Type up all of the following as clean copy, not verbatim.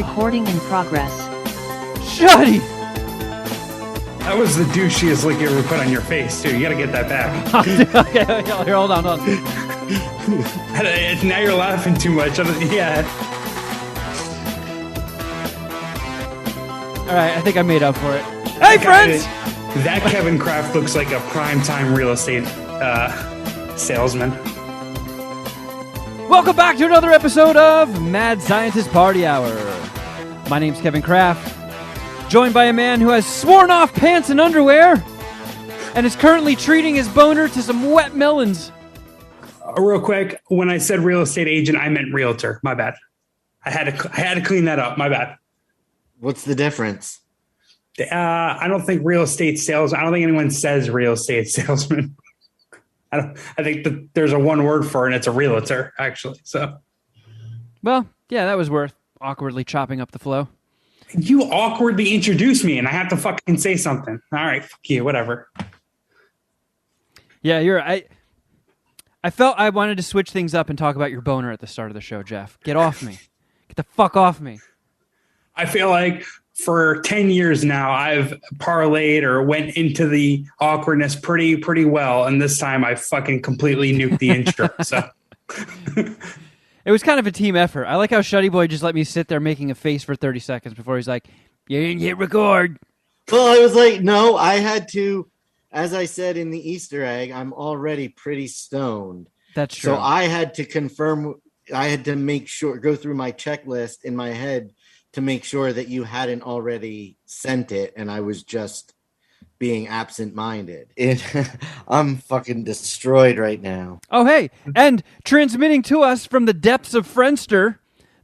Recording in progress. Shuddy! That was the douchiest lick you ever put on your face, too. You gotta get that back. Okay, here, hold on. Now you're laughing too much. Yeah. All right, I think I made up for it. Hey, friends! That Kevin Kraft looks like a primetime real estate salesman. Welcome back to another episode of Mad Scientist Party Hour. My name's Kevin Kraft, joined by a man who has sworn off pants and underwear and is currently treating his boner to some wet melons. Real quick, when I said real estate agent, I meant realtor. My bad. I had to clean that up. My bad. What's the difference? I don't think real estate sales. I don't think anyone says real estate salesman. I think that there's a one word for it, and it's a realtor, actually. So, well, yeah, that was worth awkwardly chopping up the flow. You awkwardly introduced me, and I have to fucking say something. All right, fuck you, whatever. Yeah, you're right. I felt I wanted to switch things up and talk about your boner at the start of the show, Jeff. Get off me. Get the fuck off me. I feel like for 10 years now, I've parlayed or went into the awkwardness pretty well. And this time I fucking completely nuked the intro. So it was kind of a team effort. I like how Shuddy Boy just let me sit there making a face for 30 seconds before he's like, you didn't hit record. Well, I was like, no, I had to, as I said in the Easter egg, I'm already pretty stoned. That's true. So I had to confirm, I had to make sure, go through my checklist in my head to make sure that you hadn't already sent it, and I was just being absent-minded. I'm fucking destroyed right now. Oh, hey, and transmitting to us from the depths of Friendster,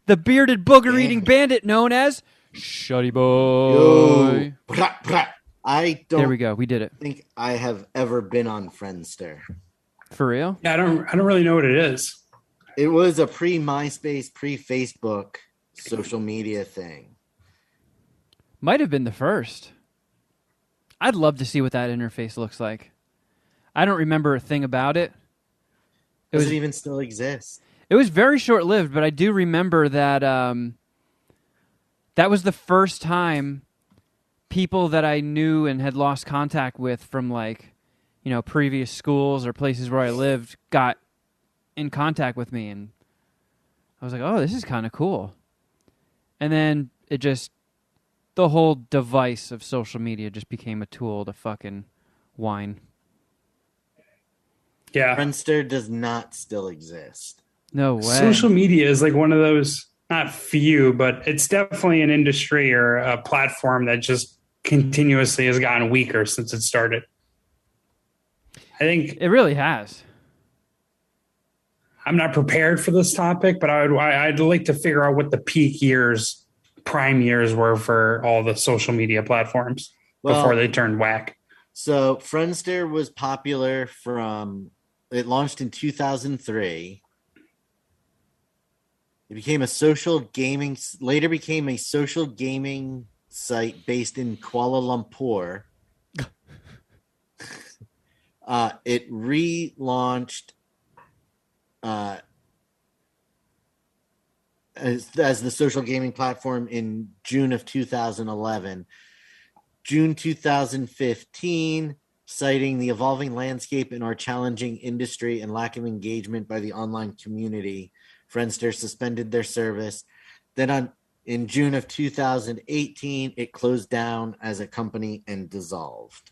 the bearded booger-eating bandit known as Shuddy Boy. I don't. There we go. We did it. Think I have ever been on Friendster. For real? Yeah, I don't really know what it is. It was a pre-MySpace, pre-Facebook social media thing. Might have been the first. I'd love to see what that interface looks like. I don't remember a thing about it. Does it even still exist? It was very short-lived, but I do remember that that was the first time people that I knew and had lost contact with from, like, you know, previous schools or places where I lived got in contact with me, and I was like, oh, this is kind of cool. And then it just, the whole device of social media just became a tool to fucking whine. Yeah. Friendster does not still exist. No way. Social media is like one of those, not few, but it's definitely an industry or a platform that just continuously has gotten weaker since it started. I think it really has. I'm not prepared for this topic, but I'd like to figure out what the peak years, prime years were for all the social media platforms before they turned whack. So Friendster was popular it launched in 2003. It became later became a social gaming site based in Kuala Lumpur. It relaunched as the social gaming platform in June of 2011. June 2015, citing the evolving landscape in our challenging industry and lack of engagement by the online community, Friendster suspended their service. Then in June of 2018, it closed down as a company and dissolved.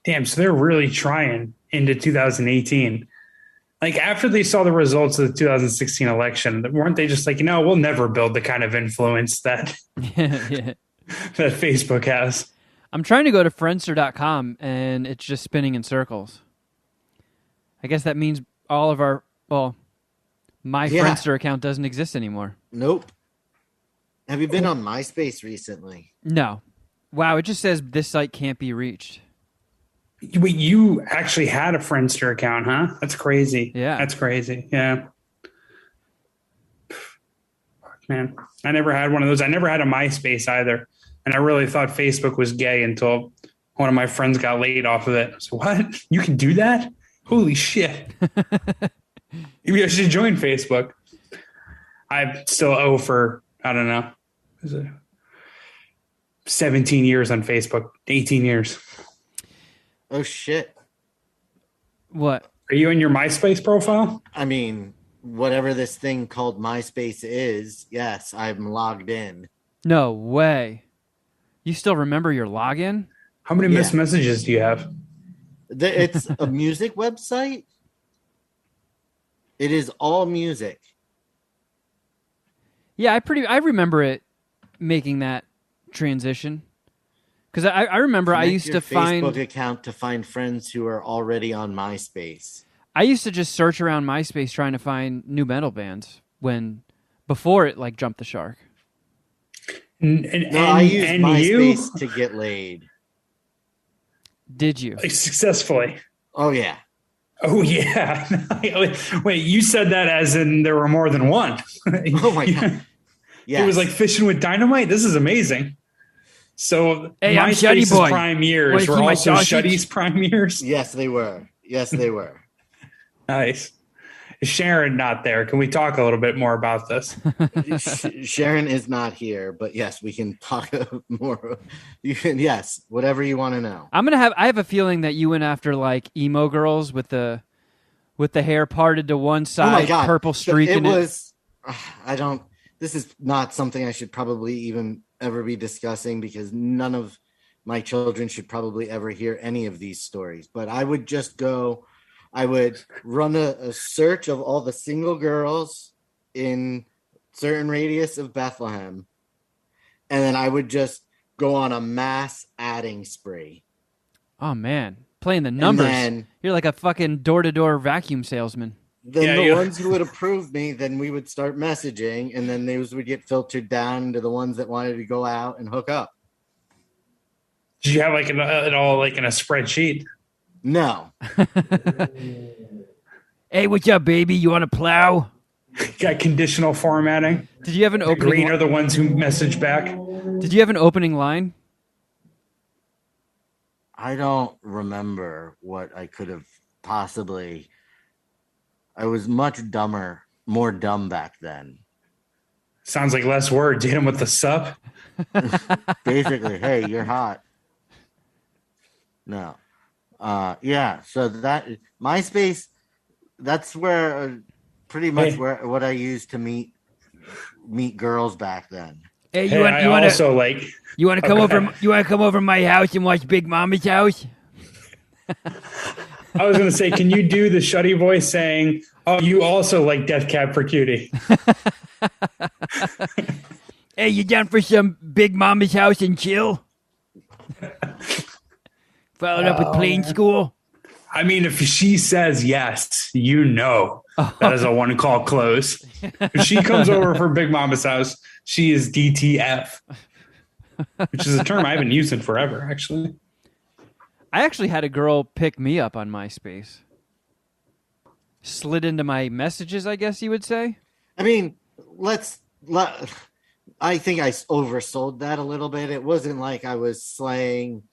Damn, so they're really trying into 2018. Like, after they saw the results of the 2016 election, weren't they just like, we'll never build the kind of influence that that Facebook has? I'm trying to go to Friendster.com, and it's just spinning in circles. I guess that means all of my Friendster account doesn't exist anymore. Nope. Have you been on MySpace recently? No. Wow, it just says this site can't be reached. Wait, you actually had a Friendster account, huh? That's crazy. Yeah. That's crazy. Yeah. Man, I never had one of those. I never had a MySpace either. And I really thought Facebook was gay until one of my friends got laid off of it. So what? You can do that? Holy shit. Maybe I should join Facebook. I still owe for, I don't know, Was it 17 years on Facebook, 18 years. Oh, shit. What? Are you in your MySpace profile? I mean, whatever this thing called MySpace is, yes, I'm logged in. No way. You still remember your login? How many missed messages do you have? It's a music website. It is all music. Yeah, I remember it making that transition. Because I remember Connect I used your to find Facebook account to find friends who are already on MySpace. I used to just search around MySpace trying to find new metal bands before it like jumped the shark. I used MySpace to get laid. Did you? Like, successfully? Oh yeah. Oh yeah. Wait, you said that as in there were more than one. Oh my god. Yes. It was like fishing with dynamite. This is amazing. So hey, MySpace's prime years were also Shuddy's prime years? Yes, they were. Yes, they were. Nice. Is Sharon not there? Can we talk a little bit more about this? Sharon is not here, but yes, we can talk more. You can, yes, whatever you want to know. I have a feeling that you went after like emo girls with the hair parted to one side, oh my God. Purple streak in it. Was, this is not something I should probably even ever be discussing because none of my children should probably ever hear any of these stories. But I would run a search of all the single girls in certain radius of Bethlehem. And then I would just go on a mass adding spree. Oh man, playing the numbers. Then, you're like a fucking door-to-door vacuum salesman. Then the ones who would approve me, then we would start messaging, and then those would get filtered down to the ones that wanted to go out and hook up. Did you have like it all like in a spreadsheet? No. Hey, what's up, baby? You want to plow? Got conditional formatting. Did you have an opening? The green are the ones who message back. Did you have an opening line? I don't remember what I could have possibly. I was much dumber, more dumb back then. Sounds like less words. Hit him with the sup. Basically, hey, you're hot. No. Yeah, so that MySpace, that's where pretty much where what I used to meet girls back then. Hey, you want to come over? You want to come over to my house and watch Big Mama's house? I was going to say, can you do the Shuddy voice saying, "Oh, you also like Death Cab for Cutie"? Hey, you down for some Big Mama's house and chill? Followed up with Plain School. I mean, if she says yes, you know that is a one call close. If she comes over for Big Mama's house, she is DTF, which is a term I haven't used in forever, actually. I actually had a girl pick me up on MySpace. Slid into my messages, I guess you would say. I mean, I think I oversold that a little bit. It wasn't like I was slaying,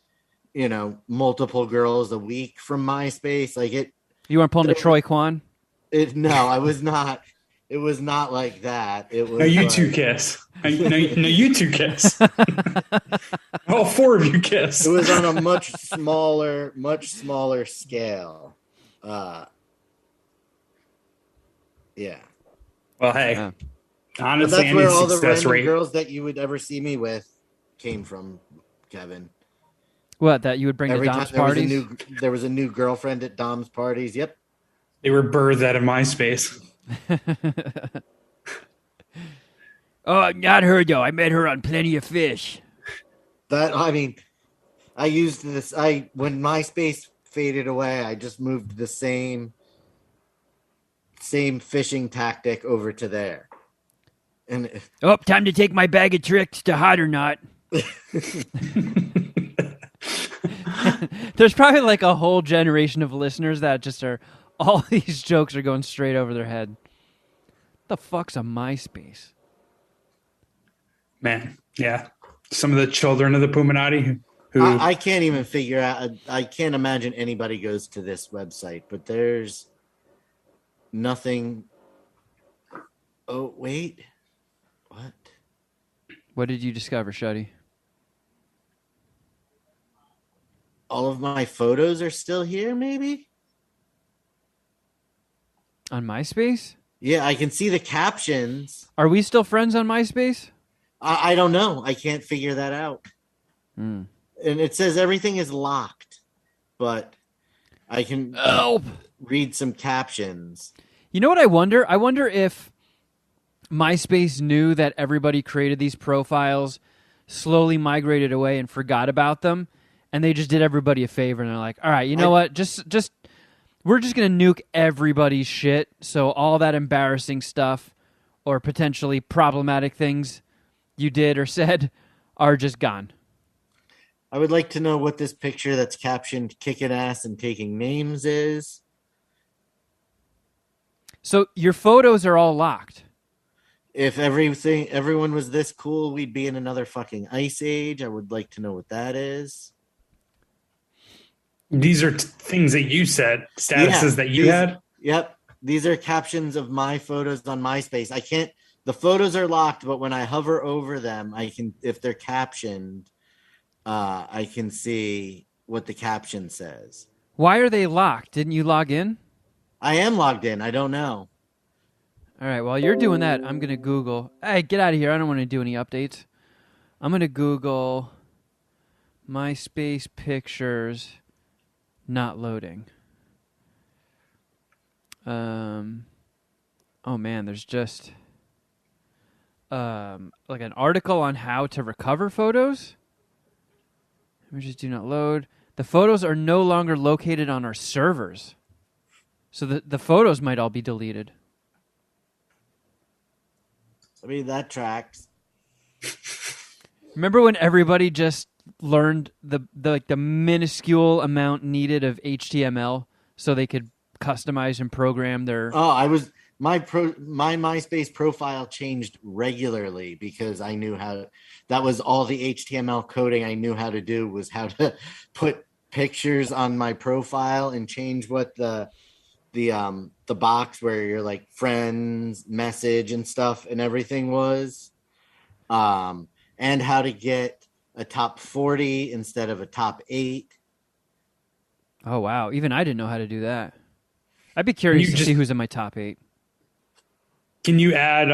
multiple girls a week from MySpace. Like it. You weren't pulling a Troy Kwan? No, I was not. It was not like that. It was. No, you two kiss. No, you two kiss. All four of you kiss. It was on a much smaller scale. Yeah. Well, hey. Honestly, that's where all the random girls that you would ever see me with came from, Kevin. What, that you would bring to Dom's parties? There was a new girlfriend at Dom's parties. Yep. They were birthed out of MySpace. Oh, not her, though. I met her on Plenty of Fish. I used this. When MySpace faded away, I just moved the same fishing tactic over to there. And time to take my bag of tricks to Hot or Not. There's probably like a whole generation of listeners that just are, all these jokes are going straight over their head. What the fuck's a MySpace? Man, yeah. Some of the children of the Puminati who... I can't even figure out, I can't imagine anybody goes to this website, but there's nothing. Oh, wait. What? What did you discover, Shuddy? All of my photos are still here, maybe? On MySpace? Yeah, I can see the captions. Are we still friends on MySpace? I don't know. I can't figure that out. Hmm. And it says everything is locked, but I can read some captions. You know what I wonder? I wonder if MySpace knew that everybody created these profiles, slowly migrated away and forgot about them, and they just did everybody a favor, and they're like, all right, you know what? Just we're just going to nuke everybody's shit, so all that embarrassing stuff or potentially problematic things you did or said are just gone. I would like to know what this picture that's captioned "kicking ass and taking names" is. So your photos are all locked. If everyone was this cool, we'd be in another fucking ice age. I would like to know what that is. These are things that you said, statuses that you had? Yep. These are captions of my photos on MySpace. The photos are locked, but when I hover over them, if they're captioned, I can see what the caption says. Why are they locked? Didn't you log in? I am logged in. I don't know. All right, while you're doing that, I'm going to Google. Hey, get out of here. I don't want to do any updates. I'm going to Google MySpace pictures not loading. Oh, man, there's just like an article on how to recover photos. Images do not load. The photos are no longer located on our servers. So the photos might all be deleted. I mean, that tracks. Remember when everybody just learned the minuscule amount needed of HTML so they could customize and program their... My MySpace profile changed regularly because I knew how. That was all the HTML coding I knew how to do, was how to put pictures on my profile and change what the box where you're like friends, message and stuff and everything was, and how to get a top 40 instead of a top 8. Oh wow! Even I didn't know how to do that. I'd be curious to see who's in my top 8. Can you add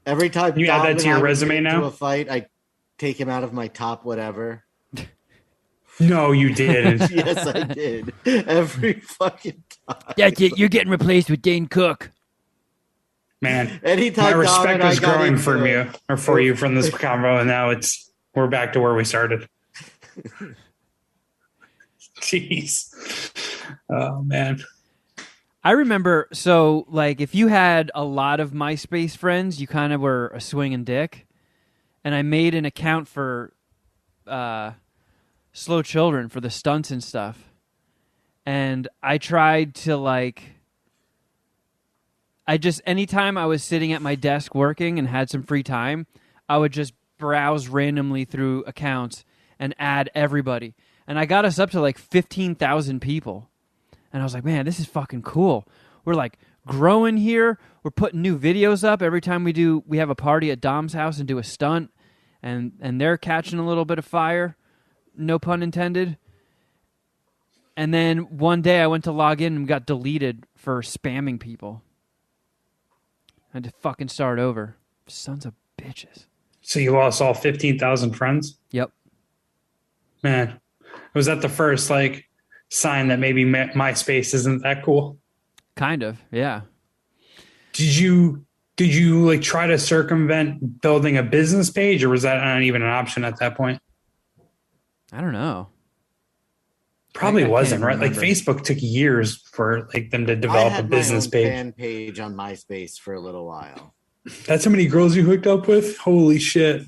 every time you add that to your resume now? To a fight, I take him out of my top whatever. No, you didn't. Yes, I did. Every fucking time. Yeah, you're getting replaced with Dane Cook. Man, anytime my respect was growing for you from this convo, and now we're back to where we started. Jeez. Oh man. I remember, so like if you had a lot of MySpace friends, you kind of were a swinging dick. And I made an account for Slow Children for the stunts and stuff. And I tried to anytime I was sitting at my desk working and had some free time, I would just browse randomly through accounts and add everybody. And I got us up to like 15,000 people. And I was like, man, this is fucking cool. We're like growing here. We're putting new videos up every time we have a party at Dom's house and do a stunt. And they're catching a little bit of fire. No pun intended. And then one day I went to log in and got deleted for spamming people. I had to fucking start over. Sons of bitches. So you lost all 15,000 friends? Yep. Man, was that the first sign that maybe MySpace isn't that cool? Kind of, yeah. Did you try to circumvent building a business page, or was that not even an option at that point? I don't know. Probably wasn't, right? Like Facebook took years for them to develop a business page. I had my own fan page on MySpace for a little while. That's how many girls you hooked up with? Holy shit.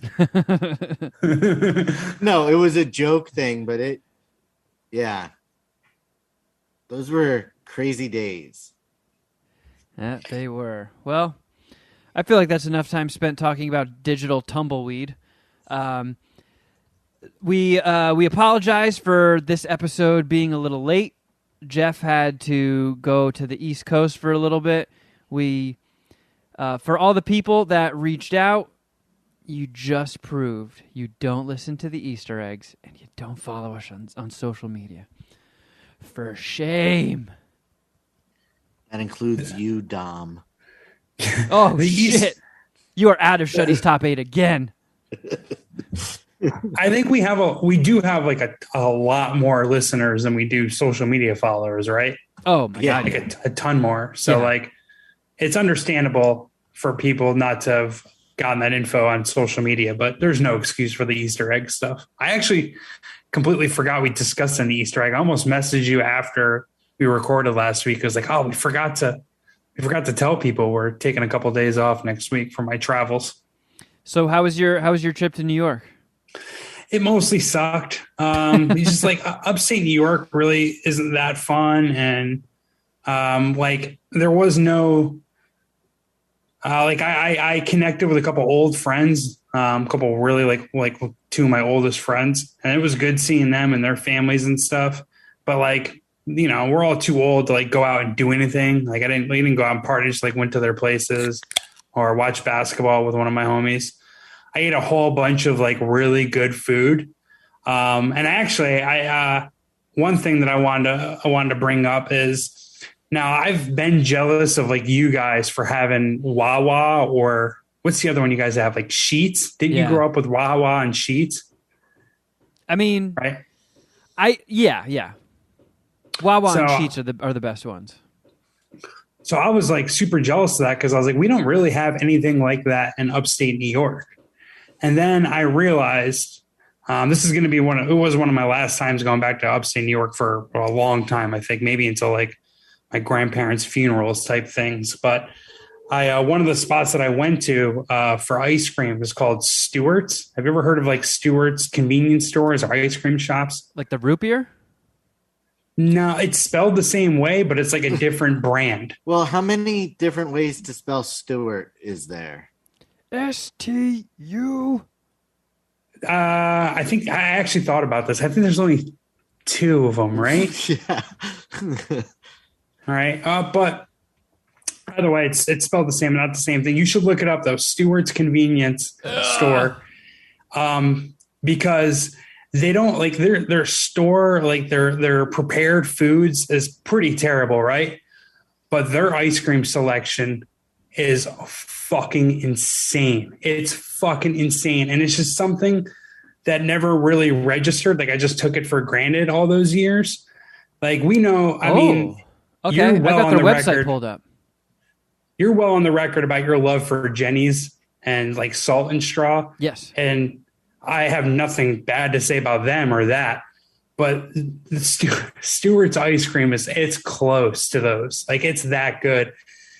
No, it was a joke thing, but yeah. Those were crazy days. Yeah, they were. Well, I feel like that's enough time spent talking about digital tumbleweed. We apologize for this episode being a little late. Jeff had to go to the East Coast for a little bit. We, for all the people that reached out, you just proved you don't listen to the Easter eggs and you don't follow us on social media. For shame. That includes you, Dom. Oh, shit. You are out of Shuddy's top 8 again. I think we do have like a lot more listeners than we do social media followers, right? Oh my God. Like a ton more. So like it's understandable for people not to have gotten that info on social media, but there's no excuse for the Easter egg stuff. I actually completely forgot we discussed an Easter egg. I almost messaged you after we recorded last week. It was like, oh, we forgot to tell people we're taking a couple of days off next week for my travels. So how was your trip to New York? It mostly sucked. It's just like upstate New York really isn't that fun. And like there was no, like I connected with a couple old friends, a couple really like two of my oldest friends, and it was good seeing them and their families and stuff. But like, you know, we're all too old to like go out and do anything. Like we didn't go out and party, just like went to their places or watch basketball with one of my homies. I ate a whole bunch of like really good food. And actually one thing that I wanted to bring up is now I've been jealous of like you guys for having Wawa, or what's the other one you guys have, like Sheets? Didn't you grow up with Wawa and Sheets? I mean, right. Yeah. Wawa and Sheets are the best ones. So I was like super jealous of that because I was like, we don't really have anything like that in upstate New York. And then I realized this is going to be it was one of my last times going back to upstate New York for a long time, I think, maybe until like my grandparents' funerals type things. But one of the spots that I went to for ice cream was called Stewart's. Have you ever heard of like Stewart's convenience stores or ice cream shops? Like the root beer? No, it's spelled the same way, but it's like a different brand. Well, how many different ways to spell Stewart is there? STU. I think I actually thought about this. I think there's only 2 of them, right? Yeah. All right. But by the way, it's spelled the same, not the same thing. You should look it up though. Stewart's convenience store. Because they don't like their store, like their prepared foods is pretty terrible, right? But their ice cream selection is fucking insane. It's fucking insane. And it's just something that never really registered. Like I just took it for granted all those years. Like we know, I mean, okay. I got their website pulled up. You're well on the record about your love for Jenny's and like Salt and Straw. Yes. And I have nothing bad to say about them or that. But Stewart's ice cream it's close to those. Like it's that good.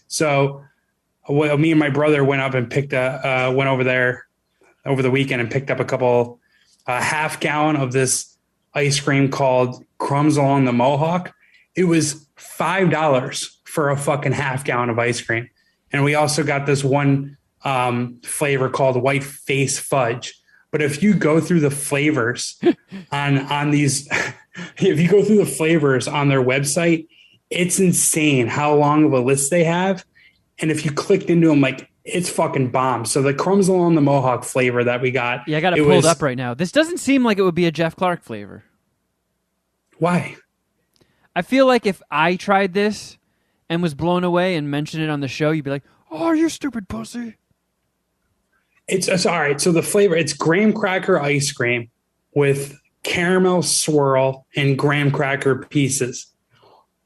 So me and my brother went up and went over there over the weekend and picked up a couple half gallon of this ice cream called Crumbs Along the Mohawk. It was $5 for a fucking half gallon of ice cream. And we also got this one flavor called White Face Fudge. But if you go through the flavors on these, if you go through the flavors on their website, it's insane how long of a list they have. And if you clicked into them, like it's fucking bomb. So the Crumbs Along the Mohawk flavor that we got. Yeah, I got it pulled up right now. This doesn't seem like it would be a Jeff Clark flavor. Why? I feel like if I tried this and was blown away and mentioned it on the show, you'd be like, oh, you stupid pussy. It's all right. So the flavor, it's graham cracker ice cream with caramel swirl and graham cracker pieces.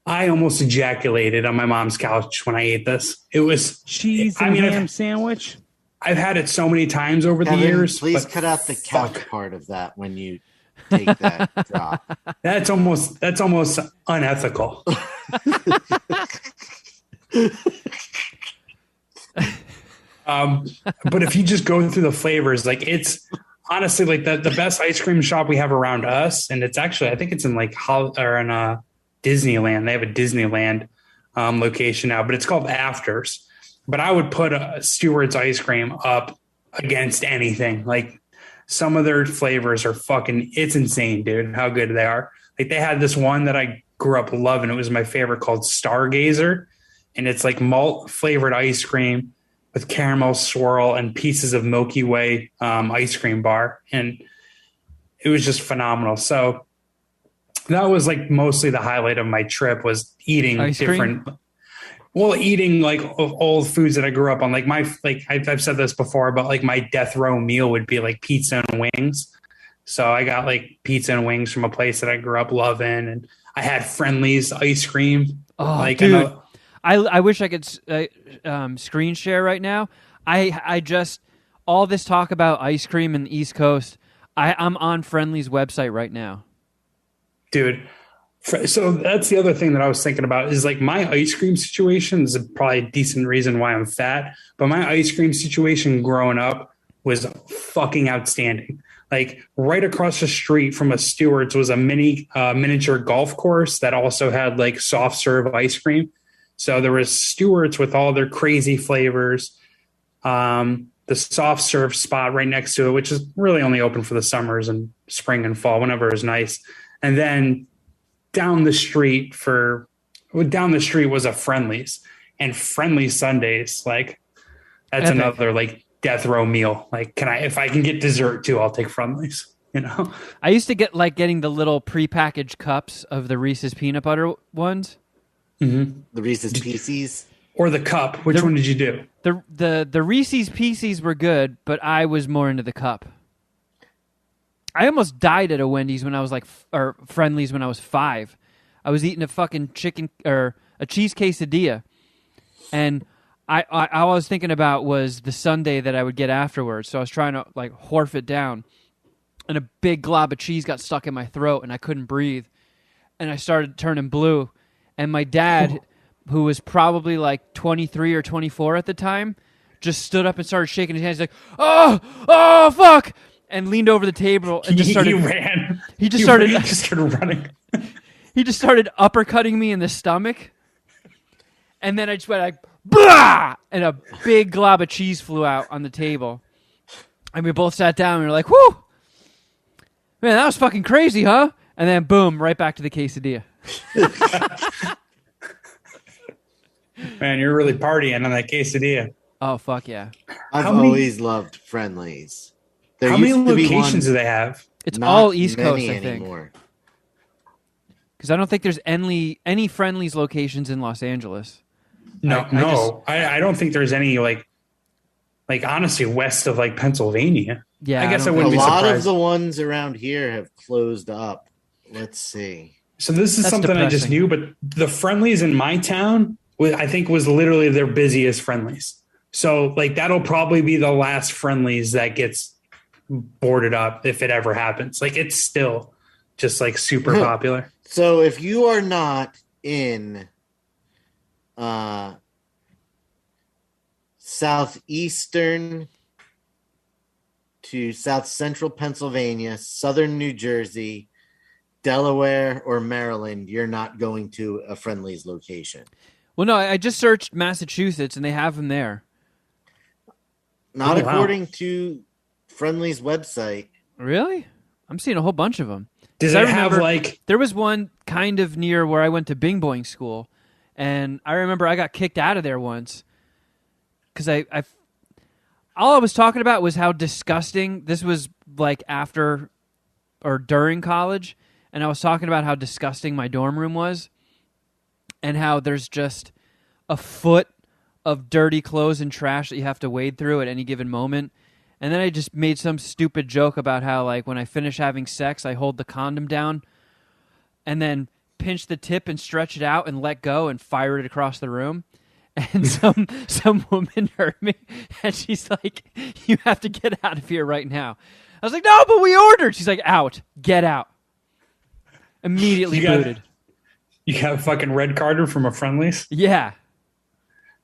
I almost ejaculated on my mom's couch when I ate this. It was cheese and ham sandwich. I've had it so many times over the years. Please cut out the couch part of that when you take that drop. That's almost unethical. But if you just go through the flavors, like it's honestly like the best ice cream shop we have around us, and it's actually I think it's in like Disneyland. They have a Disneyland location now, but it's called Afters. But I would put Stewart's ice cream up against anything. Like some of their flavors are it's insane, dude, how good they are. Like they had this one that I grew up loving. It was my favorite called Stargazer. And it's like malt flavored ice cream with caramel swirl and pieces of Milky Way ice cream bar. And it was just phenomenal. So that was like mostly the highlight of my trip, was eating ice different cream? eating like old foods that I grew up on. Like I've said this before, but like my death row meal would be like pizza and wings. So I got like pizza and wings from a place that I grew up loving, and I had Friendly's ice cream. Oh, like, dude, I wish I could screen share right now. I just, all this talk about ice cream in the East Coast, I'm on Friendly's website right now. Dude, so that's the other thing that I was thinking about, is like my ice cream situation is probably a decent reason why I'm fat, but my ice cream situation growing up was fucking outstanding. Like right across the street from a Stewart's was a miniature golf course that also had like soft serve ice cream. So there was Stewart's with all their crazy flavors. The soft serve spot right next to it, which is really only open for the summers and spring and fall, whenever it's nice. And then down the street was a Friendly's, and Friendly's Sundays, like that's Epic. another like death row meal. Like, if I can get dessert too, I'll take Friendly's, you know? I used to getting the little prepackaged cups of the Reese's peanut butter ones. Mm-hmm. The Reese's Pieces. Or the cup. Which one did you do? The Reese's Pieces were good, but I was more into the cup. I almost died at a Wendy's when I was or Friendly's when I was 5. I was eating a fucking chicken or a cheese quesadilla, and all I was thinking about was the sundae that I would get afterwards. So I was trying to like horf it down, and a big glob of cheese got stuck in my throat, and I couldn't breathe, and I started turning blue. And my dad, who was probably like 23 or 24 at the time, just stood up and started shaking his hands. He's like, oh, fuck! And leaned over the table and just started. He ran. He just started running. He just started uppercutting me in the stomach, and then I just went like, blah! And a big glob of cheese flew out on the table, and we both sat down and we were like, whoo! Man, that was fucking crazy, huh? And then boom, right back to the quesadilla. Man, you're really partying on that quesadilla. Oh, fuck yeah. I've always loved Friendly's. How many locations do they have? It's all East Coast, I think. Anymore. Because I don't think there's any Friendly's locations in Los Angeles. No. I don't think there's any like honestly west of like Pennsylvania. Yeah, I guess I wouldn't be surprised. A lot of the ones around here have closed up. Let's see. So this is something depressing. I just knew, but the Friendly's in my town, I think, was literally their busiest Friendly's. So like that'll probably be the last Friendly's that gets boarded up if it ever happens. Like it's still just like super popular. So if you are not in southeastern to south central Pennsylvania, southern New Jersey, Delaware, or Maryland, you're not going to a Friendly's location. Well, no, I just searched Massachusetts and they have them there. Not according to Friendly's website. Really? I'm seeing a whole bunch of them. Does it have like... There was one kind of near where I went to Bing Boing school, and I remember I got kicked out of there once because all I was talking about was how disgusting, this was like after or during college, and I was talking about how disgusting my dorm room was and how there's just a foot of dirty clothes and trash that you have to wade through at any given moment. And then I just made some stupid joke about how, like, when I finish having sex, I hold the condom down and then pinch the tip and stretch it out and let go and fire it across the room. And some woman heard me, and she's like, "You have to get out of here right now." I was like, "No, but we ordered." She's like, "Out. Get out." Immediately booted. You got a fucking red carded from a Friendly's? Yeah.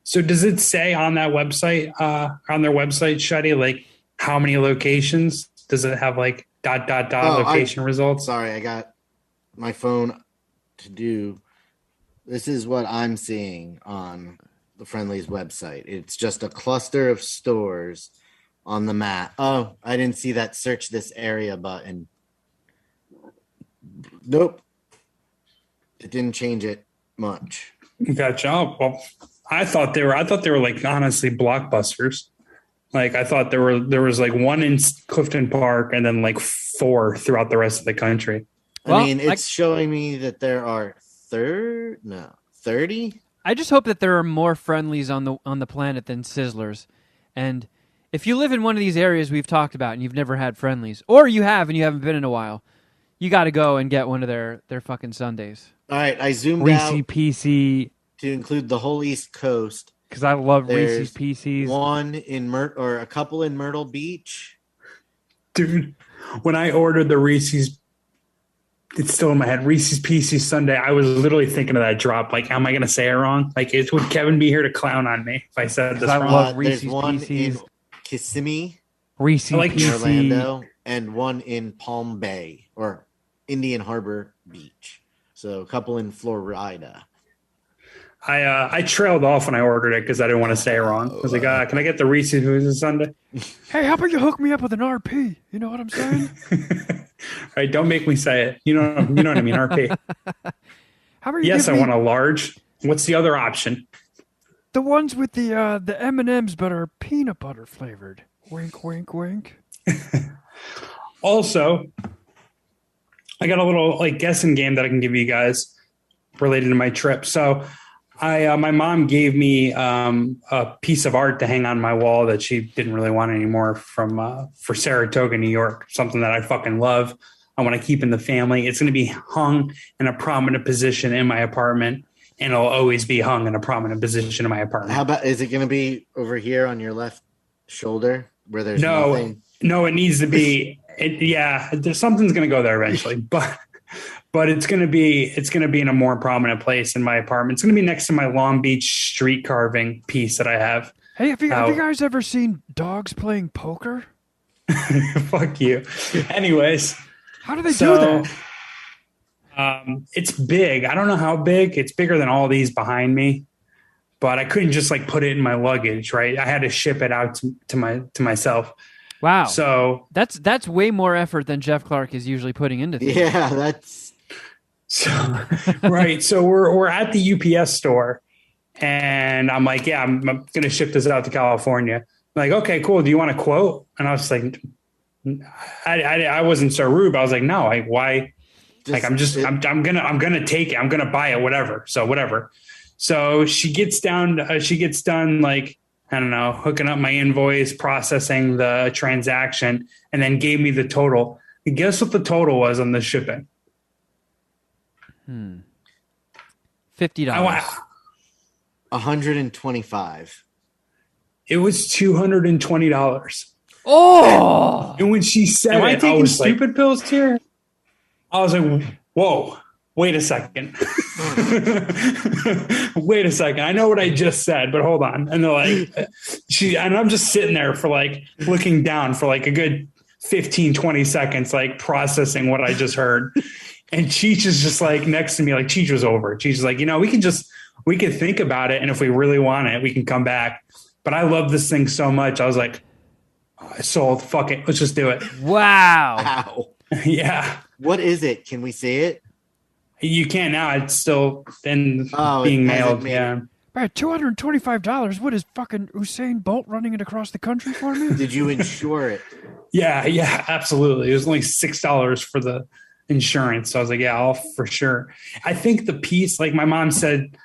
So does it say on that website, on their website, Shuddy, like how many locations? Does it have like ... location results? Sorry, I got my phone to do. This is what I'm seeing on the Friendly's website. It's just a cluster of stores on the map. Oh, I didn't see that search this area button. Nope. It didn't change it much. Gotcha. Oh, well, I thought they were like honestly blockbusters. Like I thought there was like one in Clifton Park and then like 4 throughout the rest of the country. Well, I mean, it's showing me that there are 30. I just hope that there are more Friendlies on the planet than Sizzlers. And if you live in one of these areas we've talked about and you've never had Friendlies, or you have and you haven't been in a while, you got to go and get one of their fucking sundaes. All right, I zoomed Reese out PC, to include the whole East Coast. because I love There's Reese's Pieces. One in or a couple in Myrtle Beach. Dude, when I ordered the Reese's, it's still in my head, Reese's Pieces Sunday, I was literally thinking of that drop. Like, am I going to say it wrong? Like, would Kevin be here to clown on me if I said this I wrong? love There's Reese's one Pieces. in Kissimmee, Reese's like Pieces. Orlando, and one in Palm Bay or Indian Harbor Beach. So a couple in Florida. I trailed off when I ordered it because I didn't want to say it wrong. I was like, can I get the Reese's Pieces Sunday? Hey, how about you hook me up with an RP? You know what I'm saying? All right, don't make me say it. You know what I mean, RP. How about you Yes, I give me want a large. What's the other option? the ones with the M&Ms but are peanut butter flavored? Wink, wink, wink. Also, I got a little like guessing game that I can give you guys related to my trip. So my mom gave me a piece of art to hang on my wall that she didn't really want anymore for Saratoga, New York, something that I fucking love. I want to keep in the family. It's going to be hung in a prominent position in my apartment, and it'll always be hung in a prominent position in my apartment. How about, is it going to be over here on your left shoulder where there's nothing? No, it needs to be. Something's going to go there eventually, but it's going to be in a more prominent place in my apartment. It's going to be next to my Long Beach street carving piece that I have. Hey, have you guys ever seen dogs playing poker? Fuck you. Anyways, How do they do that? It's big. I don't know how big. It's bigger than all these behind me, but I couldn't just like put it in my luggage, right? I had to ship it out to myself. Wow. So that's way more effort than Jeff Clark is usually putting into things. Yeah, that's right. So we're at the UPS store, and I'm like, yeah, I'm going to ship this out to California. I'm like, okay, cool. Do you want a quote? And I was like, I wasn't so rude. But I was like, no, why? Like, I'm gonna take it. I'm gonna buy it. Whatever. So whatever. So she gets done. Like, I don't know, hooking up my invoice, processing the transaction, and then gave me the total. And guess what the total was on the shipping? $50. $125. It was $220. Oh! And when she said Am I it, I taking was stupid like, pills here? I was like, whoa, wait a second. Wait a second. I know what I just said, but hold on. And they're like, and I'm just sitting there for like looking down for like a good 15, 20 seconds, like processing what I just heard. And Cheech is just like next to me, like Cheech was over. Cheech is like, we can think about it. And if we really want it, we can come back. But I love this thing so much. I was like, sold. Fuck it. Let's just do it. Wow. Wow. Yeah. What is it? Can we see it? You can't now. It's still been being mailed. Yeah. Right, $225. What is fucking Usain Bolt running it across the country for me? Did you insure it? Yeah, absolutely. It was only $6 for the insurance. So I was like, yeah, I'll for sure. I think the piece, like my mom said,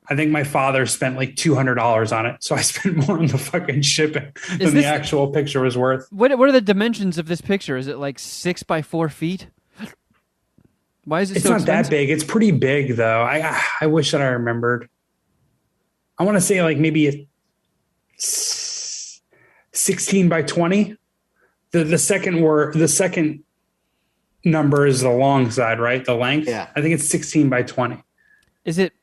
I think my father spent like $200 on it. So I spent more on the fucking shipping than the actual picture was worth. What are the dimensions of this picture? Is it like 6 by 4 feet? Why is it It's so not expensive? that big. It's pretty big though. I wish that I remembered. I want to say like maybe 16 by 20. The second number is the long side, right? The length. Yeah. I think it's 16 by 20. Is it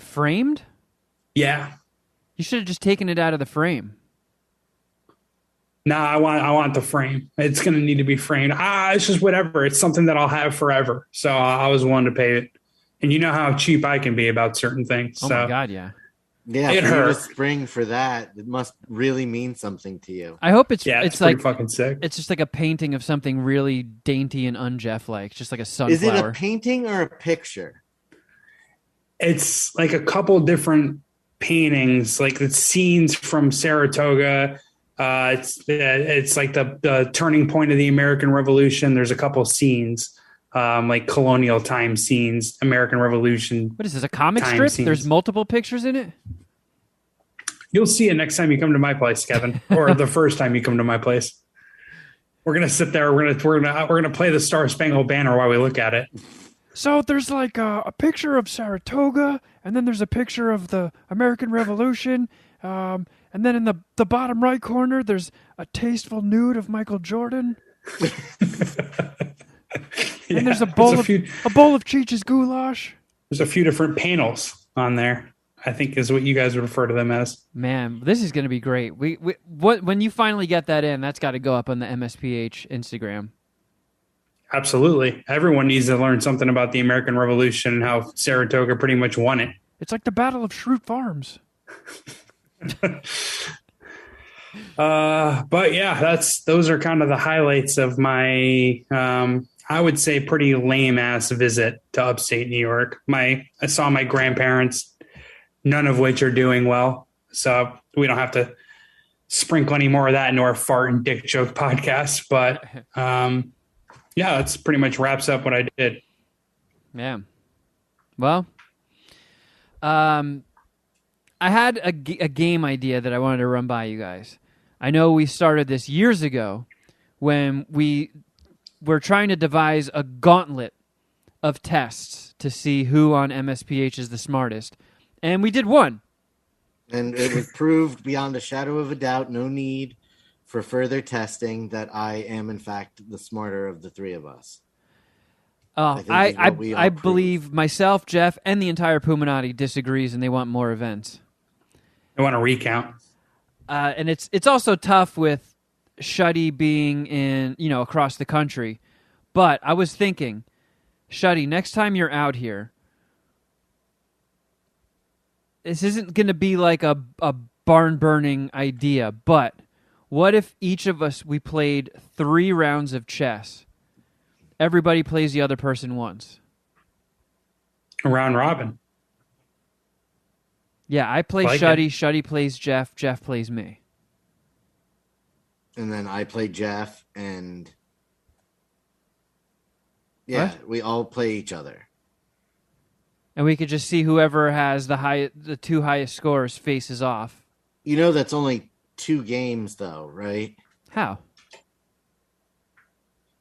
framed? Yeah. You should have just taken it out of the frame. No, I want the frame. It's going to need to be framed. It's just whatever. It's something that I'll have forever. So I was willing to pay it. And you know how cheap I can be about certain things. Oh so my God, yeah. Yeah, It for you to hurt. spring for that, it must really mean something to you. I hope it's yeah, it's like pretty fucking sick. it's just like a painting of something really dainty and un-Jeff like, just like a sunflower. Is it a painting or a picture? It's like a couple different paintings, like the scenes from Saratoga. It's like the turning point of the American Revolution. There's a couple scenes, like colonial time scenes, American Revolution. What is this, a comic strip? Scenes. There's multiple pictures in it? You'll see it next time you come to my place, Kevin, or the first time you come to my place. We're gonna sit there. We're gonna play the Star Spangled Banner while we look at it. So there's like a picture of Saratoga, and then there's a picture of the American Revolution, and then in the bottom right corner, there's a tasteful nude of Michael Jordan. And there's a bowl of Cheech's goulash. There's a few different panels on there, I think is what you guys would refer to them as. Man, this is going to be great. When you finally get that in, that's got to go up on the MSPH Instagram. Absolutely. Everyone needs to learn something about the American Revolution and how Saratoga pretty much won it. It's like the Battle of Schrute Farms. But yeah, those are kind of the highlights of my, I would say, pretty lame ass visit to upstate New York. I saw my grandparents, none of which are doing well. So we don't have to sprinkle any more of that into our fart and dick joke podcast. But yeah, that's pretty much wraps up what I did. Yeah. Well, I had a game idea that I wanted to run by you guys. I know we started this years ago when we were trying to devise a gauntlet of tests to see who on MSPH is the smartest. And we did one. And it was proved beyond a shadow of a doubt, no need for further testing, that I am, in fact, the smarter of the three of us. I believe myself, Jeff, and the entire Puminati disagrees, and they want more events. They want a recount. And it's also tough with Shuddy being in, across the country. But I was thinking, Shuddy, next time you're out here, this isn't going to be like a barn-burning idea, but what if each of us, we played 3 rounds of chess? Everybody plays the other person once. A round robin. Yeah, I play Shuddy, Shuddy plays Jeff, Jeff plays me. And then I play Jeff, and yeah, what? We all play each other. And we could just see whoever has the 2 highest scores faces off. That's only 2 games, though, right? How?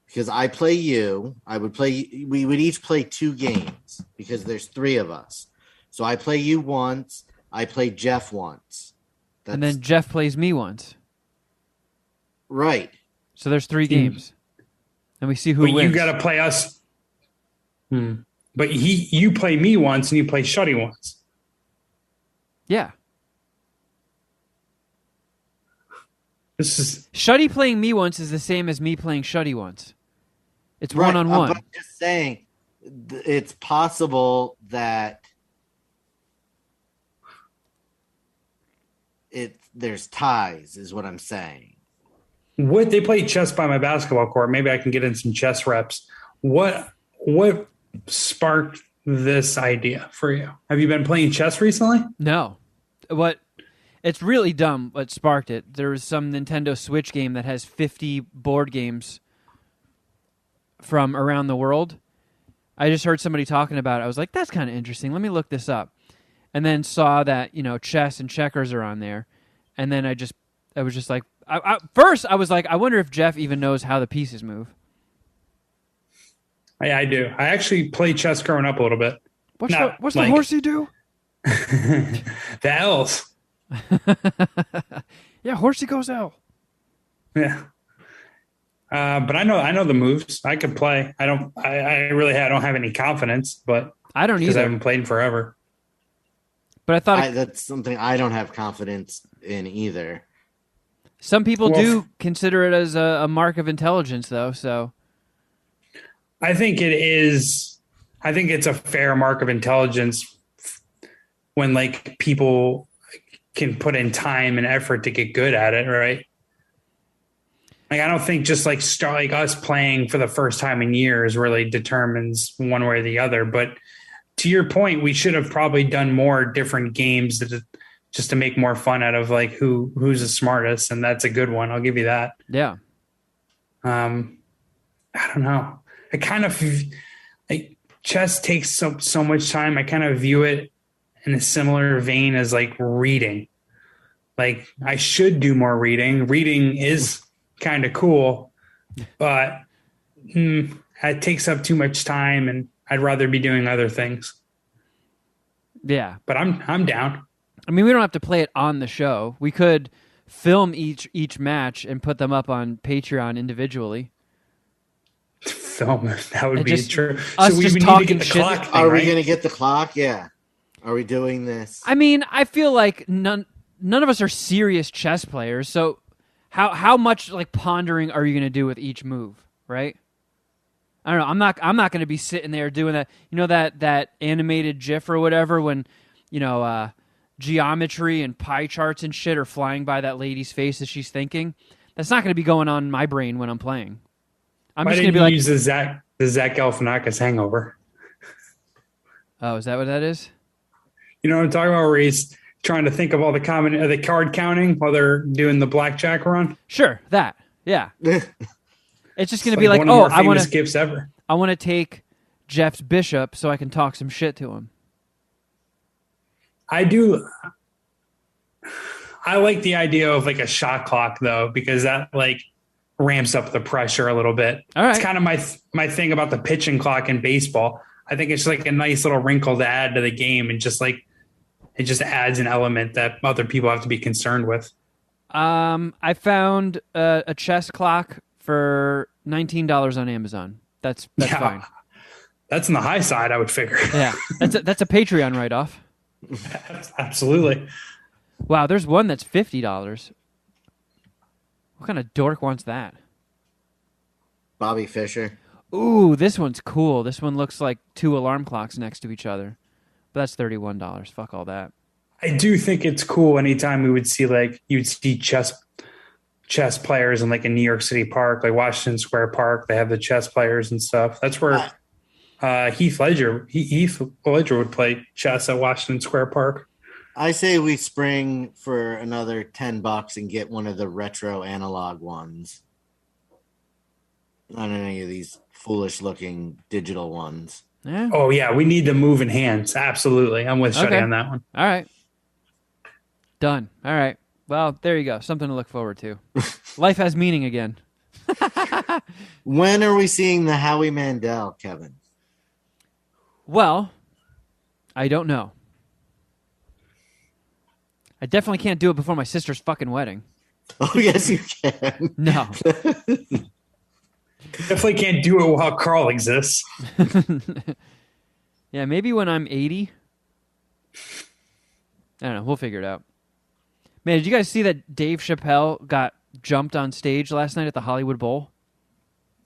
Because I play you. We would each play 2 games because there's 3 of us. So I play you once. I play Jeff once. And then Jeff plays me once. Right. So there's 3 games. And we see who wins. You got to play us. But you play me once and you play Shuddy once. Yeah. This Shuddy playing me once is the same as me playing Shuddy once. It's right. 1-on-1. But I'm just saying, it's possible that there's ties, is what I'm saying. What they play chess by my basketball court. Maybe I can get in some chess reps. What sparked this idea for you? Have you been playing chess recently? No. It's really dumb what sparked it. There was some Nintendo Switch game that has 50 board games from around the world. I just heard somebody talking about it. I was like, that's kind of interesting. Let me look this up. And then saw that, chess and checkers are on there. And then I was just like, first I was like, I wonder if Jeff even knows how the pieces move. Yeah, I do. I actually played chess growing up a little bit. What's the horsey do? The L's. Yeah, horsey goes L. Yeah. But I know the moves. I could play. I don't have any confidence, but I don't either. Because I haven't played in forever. But I thought that's something I don't have confidence in either. Some people do consider it as a mark of intelligence, though. So I think it is. I think it's a fair mark of intelligence when people can put in time and effort to get good at it, right? I don't think just us playing for the first time in years really determines one way or the other. But to your point, we should have probably done more different games just to make more fun out of like who's the smartest, and that's a good one. I'll give you that. Yeah. I don't know. I kind of like chess takes so much time. I kind of view it in a similar vein as like reading. Like I should do more reading. Reading is kind of cool, but it takes up too much time, and I'd rather be doing other things. Yeah. But I'm down. I mean, we don't have to play it on the show. We could film each match and put them up on Patreon individually. Film that would be true. Us So we just need to talking get the shit. clock thing, Are we right? going to get the clock? Yeah. Are we doing this? I mean, I feel like none of us are serious chess players. So how much like pondering are you going to do with each move, right? I don't know. I'm not going to be sitting there doing that. You know that animated GIF or whatever when geometry and pie charts and shit are flying by that lady's face as she's thinking. That's not going to be going on in my brain when I'm playing. I'm Why just going to didn't be you like, use the Zach Galifianakis hangover? oh, is that what that is? You know what I'm talking about? Where he's trying to think of all the card counting while they're doing the blackjack run. Sure, that. Yeah. It's just going to It's be like, one of the more I want famous to gifts ever. I want to take Jeff's bishop so I can talk some shit to him. I do. I like the idea of like a shot clock though, because that like ramps up the pressure a little bit. All right. It's kind of my thing about the pitching clock in baseball. I think it's like a nice little wrinkle to add to the game, and just like it just adds an element that other people have to be concerned with. I found a chess clock for $19 on Amazon. That's fine. That's on the high side, I would figure. Yeah, that's a Patreon write-off. Absolutely. Wow, there's one that's $50. What kind of dork wants that? Bobby Fischer. Ooh, this one's cool. This one looks like two alarm clocks next to each other. But that's $31. Fuck all that. I do think it's cool anytime we would see like you'd see chess players in like a New York City park, like Washington Square Park. They have the chess players and stuff. That's where Heath Ledger would play chess at Washington Square Park. I say we spring for another $10 and get one of the retro analog ones. Not any of these foolish looking digital ones. Yeah. Oh yeah, we need the moving hands. Absolutely. I'm with Shuddy on that one. All right. Done. All right. Well, there you go. Something to look forward to. Life has meaning again. When are we seeing the Howie Mandel, Kevin? Well, I don't know. I definitely can't do it before my sister's fucking wedding. Oh, yes, you can. No. Definitely can't do it while Carl exists. Yeah, maybe when I'm 80. I don't know. We'll figure it out. Man, did you guys see that Dave Chappelle got jumped on stage last night at the Hollywood Bowl?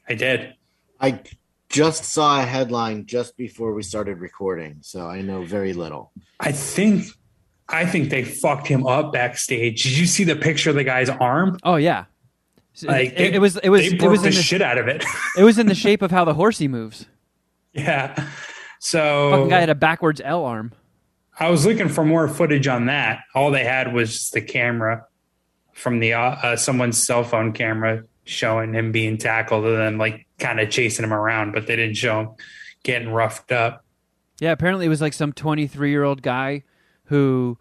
I did. I just saw a headline just before we started recording, so I know very little. I think they fucked him up backstage. Did you see the picture of the guy's arm? Oh yeah. Like it was they broke in the shit out of it. It was in the shape of how the horsey moves. Yeah. So Fucking guy had a backwards L arm. I was looking for more footage on that. All they had was just the camera from the someone's cell phone camera showing him being tackled and then like kind of chasing him around, but they didn't show him getting roughed up. Yeah, apparently it was like some 23-year-old guy who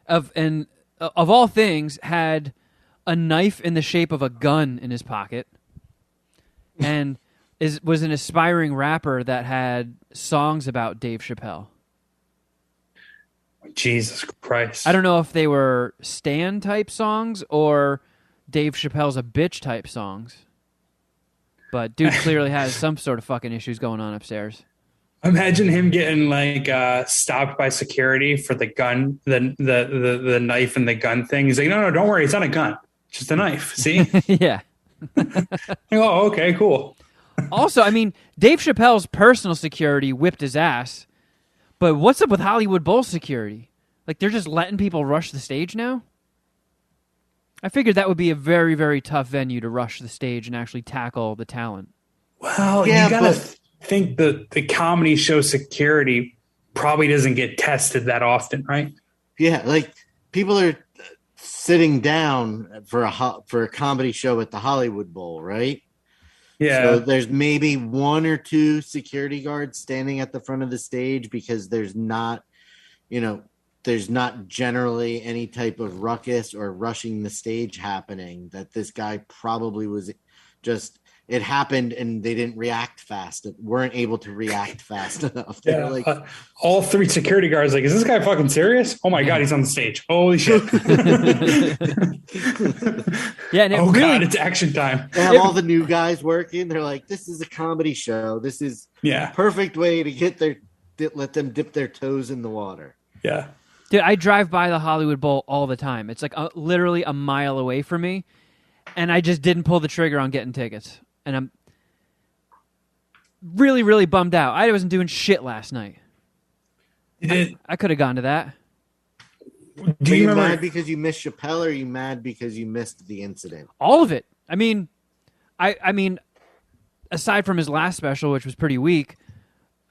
of all things had a knife in the shape of a gun in his pocket and was an aspiring rapper that had songs about Dave Chappelle. Jesus Christ. I don't know if they were Stan type songs or Dave Chappelle's a bitch type songs. But dude clearly has some sort of fucking issues going on upstairs. Imagine him getting like stopped by security for the gun, the knife and the gun thing. He's like, no, don't worry, it's not a gun, it's just a knife. See? Yeah. Oh, okay, cool. Also, I mean, Dave Chappelle's personal security whipped his ass, but what's up with Hollywood Bowl security? Like they're just letting people rush the stage now? I figured that would be a very, very tough venue to rush the stage and actually tackle the talent. Well, yeah, you gotta think the comedy show security probably doesn't get tested that often, right? Yeah, like people are sitting down for a comedy show at the Hollywood Bowl, right? Yeah. So there's maybe one or two security guards standing at the front of the stage because there's not generally any type of ruckus or rushing the stage happening. That this guy probably was just, it happened and they didn't react fast. Weren't able to react fast enough. Yeah, all three security guards like, is this guy fucking serious? Oh my God, he's on the stage. Holy shit. Yeah, and God, it's action time. They have all the new guys working. They're like, this is a comedy show. This is perfect way to let them dip their toes in the water. Yeah. Dude, I drive by the Hollywood Bowl all the time. It's like literally a mile away from me, and I just didn't pull the trigger on getting tickets. And I'm really, really bummed out. I wasn't doing shit last night. I could have gone to that. Are you mad because you missed Chappelle, or are you mad because you missed the incident? All of it. I mean, aside from his last special, which was pretty weak,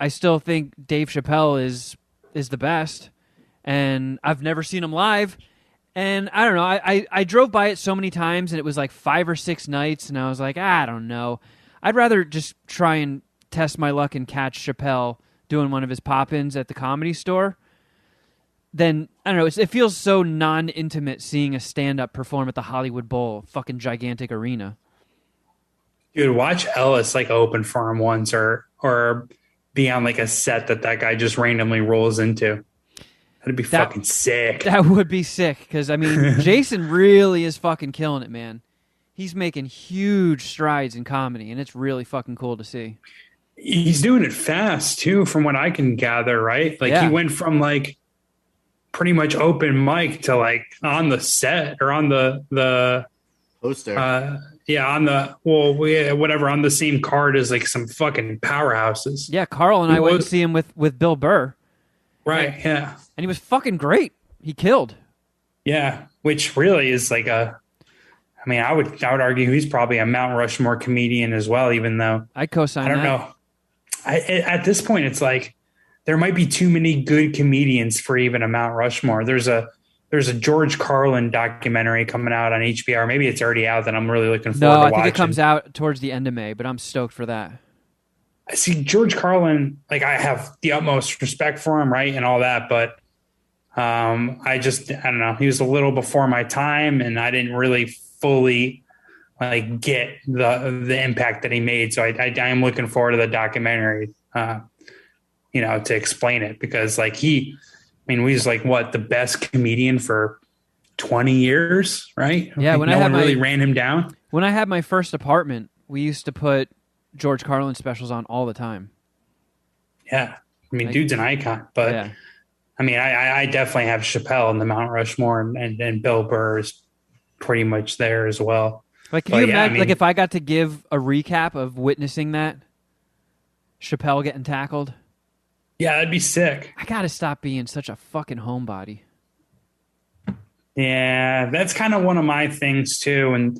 I still think Dave Chappelle is the best. And I've never seen him live. And I don't know. I drove by it so many times, and it was like 5 or 6 nights, and I was like, I don't know. I'd rather just try and test my luck and catch Chappelle doing one of his pop-ins at the Comedy Store. Then, I don't know, it feels so non-intimate seeing a stand-up perform at the Hollywood Bowl, fucking gigantic arena. Dude, watch Ellis like open for him once, or be on like a set that guy just randomly rolls into. That'd be fucking sick. That would be sick, because, I mean, Jason really is fucking killing it, man. He's making huge strides in comedy, and it's really fucking cool to see. He's doing it fast, too, from what I can gather, right? Like, he went from, like, pretty much open mic to, like, on the set or on the poster. On the same card as, like, some fucking powerhouses. Yeah, Carl and I went to see him with Bill Burr. Right, yeah. And he was fucking great. He killed. Yeah, which really is like I would argue he's probably a Mount Rushmore comedian as well, even though I co-sign that. I don't know. At this point, it's like there might be too many good comedians for even a Mount Rushmore. There's a George Carlin documentary coming out on HBO. Maybe it's already out that I'm really looking forward to watching. No, I think it comes out towards the end of May, but I'm stoked for that. I see George Carlin, like I have the utmost respect for him, right, and all that, but I don't know. He was a little before my time, and I didn't really fully like get the impact that he made. So I am looking forward to the documentary, to explain it, because like he was like the best comedian for 20 years, right? Yeah, when no one really ran him down. When I had my first apartment, we used to put George Carlin specials on all the time. Yeah, I mean, dude's an icon, but. Yeah. I mean, I definitely have Chappelle in the Mount Rushmore, and Bill Burr is pretty much there as well. Like, can you imagine, like, if I got to give a recap of witnessing that, Chappelle getting tackled? Yeah, that'd be sick. I got to stop being such a fucking homebody. Yeah, that's kind of one of my things, too. And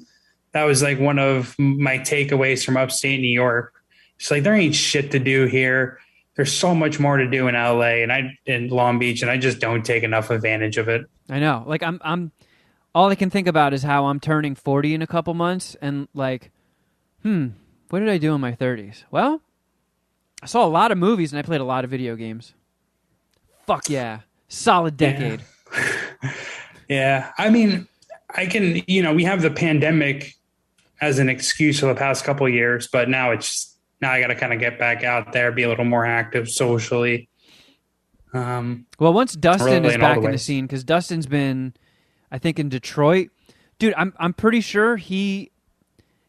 that was, like, one of my takeaways from upstate New York. It's like, there ain't shit to do here. There's so much more to do in LA and in Long Beach, and I just don't take enough advantage of it. I know. Like I'm all I can think about is how I'm turning 40 in a couple months, and like, what did I do in my 30s? Well, I saw a lot of movies and I played a lot of video games. Fuck yeah. Solid decade. Yeah. I mean, I can, we have the pandemic as an excuse for the past couple of years, but now I got to kind of get back out there, be a little more active socially. Well, once Dustin is back in the scene, because Dustin's been, I think, in Detroit. Dude, I'm pretty sure he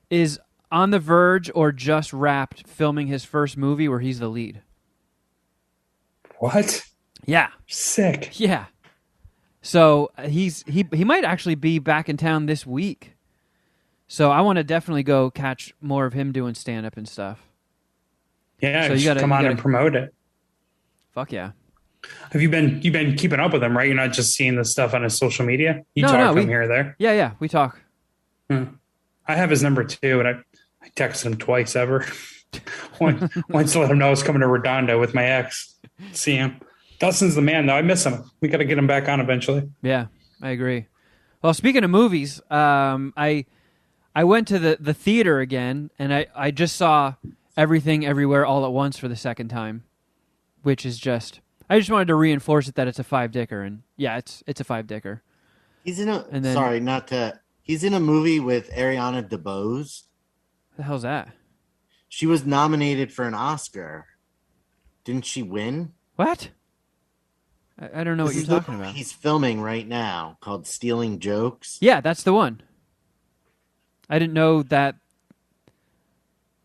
is on the verge or just wrapped filming his first movie where he's the lead. What? Yeah. Sick. Yeah. So he might actually be back in town this week. So I want to definitely go catch more of him doing stand-up and stuff. Yeah, so you gotta come on and promote it. Fuck yeah! Have you been keeping up with him, right? You're not just seeing the stuff on his social media. You talk to him here or there. Yeah, we talk. I have his number too, and I texted him twice ever. Once to let him know I was coming to Redondo with my ex. See him. Dustin's the man, though. I miss him. We got to get him back on eventually. Yeah, I agree. Well, speaking of movies, I went to the theater again, and I just saw Everything Everywhere All at Once for the second time, which is just... I just wanted to reinforce it that it's a 5-dicker, and yeah, it's a 5-dicker. He's in a... He's in a movie with Ariana DeBose. What the hell's that? She was nominated for an Oscar. Didn't she win? What? I don't know what you're talking about. He's filming right now called Stealing Jokes. Yeah, that's the one. I didn't know that.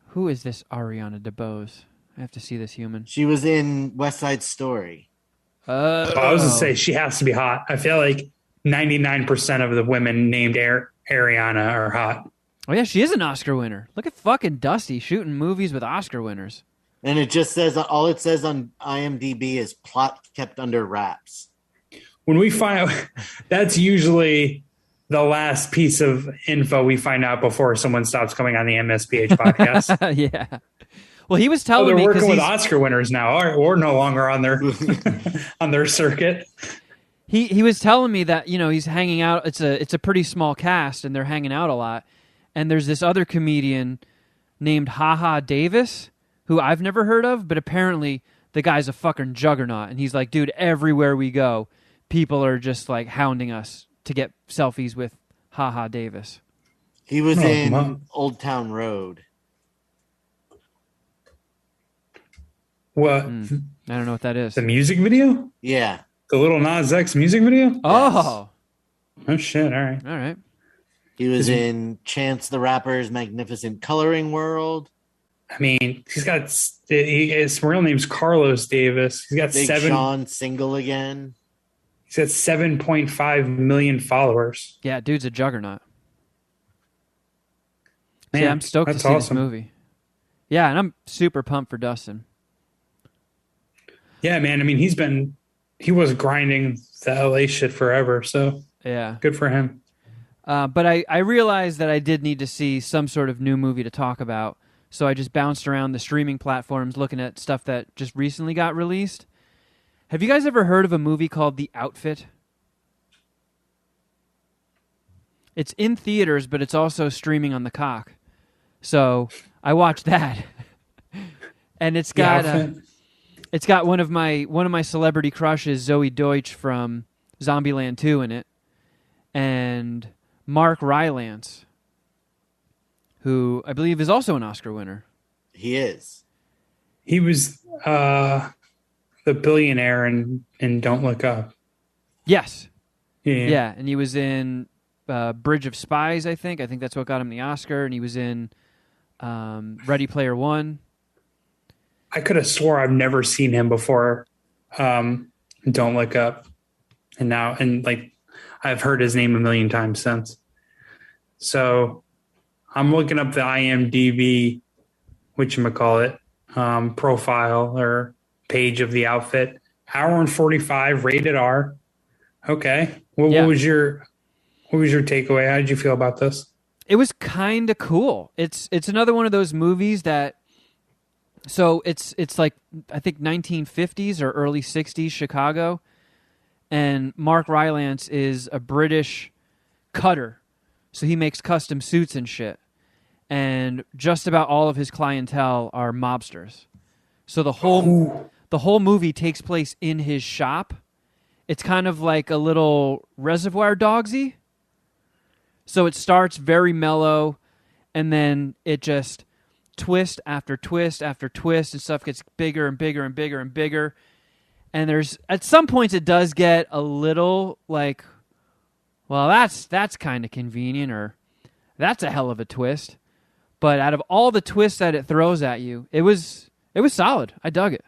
Who is this Ariana DeBose? I have to see this human. She was in West Side Story. I was going to say she has to be hot. I feel like 99% of the women named Ariana are hot. Oh, yeah, she is an Oscar winner. Look at fucking Dusty shooting movies with Oscar winners. And it just says, all it says on IMDb is plot kept under wraps. When we find out, that's usually the last piece of info we find out before someone stops coming on the MSPH podcast. Yeah. Well, he was telling me they're working with Oscar winners now, or no longer on their on their circuit. He was telling me that, you know, he's hanging out. It's a pretty small cast, and they're hanging out a lot. And there's this other comedian named Haha Davis, who I've never heard of, but apparently the guy's a fucking juggernaut. And he's like, dude, everywhere we go, people are just like hounding us to get selfies with Haha Davis. He was in Old Town Road. What? I don't know what that is. The music video? Yeah. The Little Nas X music video? Oh. Oh, shit. All right. All right. He was in Chance the Rapper's Magnificent Coloring World. I mean, his real name's Carlos Davis. He's got Big Sean single again. He's got 7.5 million followers. Yeah, dude's a juggernaut. Man, yeah, I'm stoked to see this movie. Yeah, and I'm super pumped for Dustin. Yeah, man. I mean, he was grinding the LA shit forever, so yeah, good for him. But I realized that I did need to see some sort of new movie to talk about, so I just bounced around the streaming platforms looking at stuff that just recently got released. Have you guys ever heard of a movie called The Outfit? It's in theaters, but it's also streaming on the cock. So I watched that, and it's got one of my celebrity crushes, Zoe Deutsch from Zombieland 2 in it, and Mark Rylance, who I believe is also an Oscar winner. He is. He was the billionaire in Don't Look Up. Yes. Yeah, and he was in Bridge of Spies, I think. I think that's what got him the Oscar, and he was in Ready Player One. I could have swore I've never seen him before. Don't Look Up, and I've heard his name a million times since. So I'm looking up the IMDb, whatchamacallit, profile or page of The Outfit. Hour and 45, rated R. Okay. What was your takeaway? How did you feel about this? It was kind of cool. It's another one of those movies that. So it's like I think 1950s or early 60s Chicago, and Mark Rylance is a British cutter, so he makes custom suits and shit. And just about all of his clientele are mobsters. So the whole movie takes place in his shop. It's kind of like a little Reservoir Dogsy. So it starts very mellow, and then it just twist after twist after twist, and stuff gets bigger and bigger and bigger and bigger. And there's at some points it does get a little like, well, that's kind of convenient, or that's a hell of a twist. But out of all the twists that it throws at you, it was solid. I dug it.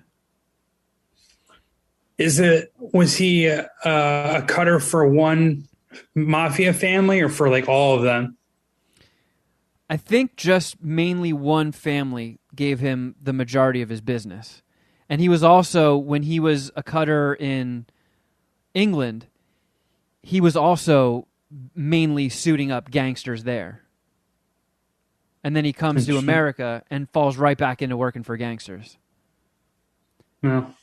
Was he a cutter for one mafia family or for like all of them? I think just mainly one family gave him the majority of his business. And he was also, when he was a cutter in England, he was also mainly suiting up gangsters there. And then he comes to America and falls right back into working for gangsters. No.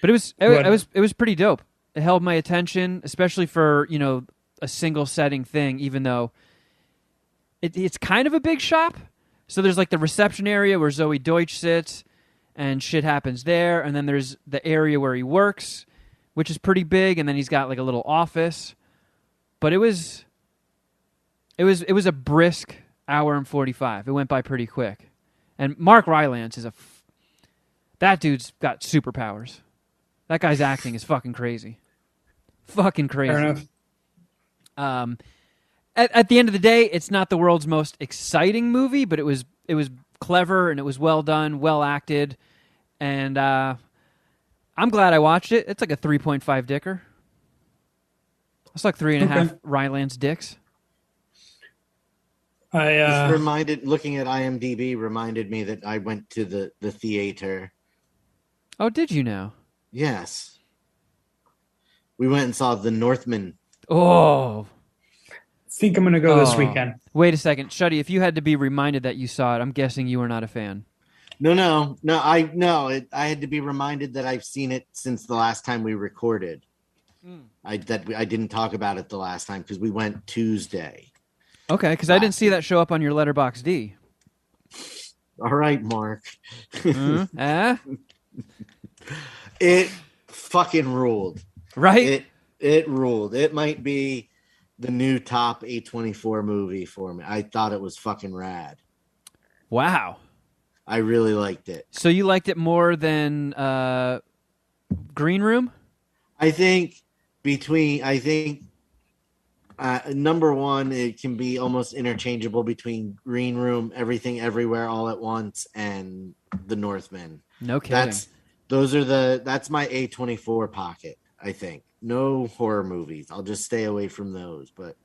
But it was pretty dope. It held my attention, especially for, you know, a single setting thing, even though it's kind of a big shop. So there's like the reception area where Zoe Deutsch sits and shit happens there, and then there's the area where he works, which is pretty big, and then he's got like a little office. But it was a brisk hour and 45. It went by pretty quick. And Mark Rylance is that dude's got superpowers. That guy's acting is fucking crazy. Fucking crazy. Fair enough. At the end of the day, it's not the world's most exciting movie, but it was clever and it was well done, well acted, and I'm glad I watched it. It's like a 3.5 dicker. It's like 3.5 Rylance dicks. Looking at IMDb reminded me that I went to the theater. Oh, did you now? Yes. We went and saw The Northman. Oh. I think I'm going to go this weekend. Wait a second. Shuddy, if you had to be reminded that you saw it, I'm guessing you were not a fan. No. I had to be reminded that I've seen it since the last time we recorded. I didn't talk about it the last time because we went Tuesday. Okay, because I didn't see that show up on your Letterboxd D. All right, Mark. It fucking ruled. Right? It ruled. It might be the new top A24 movie for me. I thought it was fucking rad. Wow. I really liked it. So you liked it more than Green Room? I think number one, it can be almost interchangeable between Green Room, Everything Everywhere All at Once, and The Northman. No kidding. That's my A24 pocket, I think. No horror movies. I'll just stay away from those. But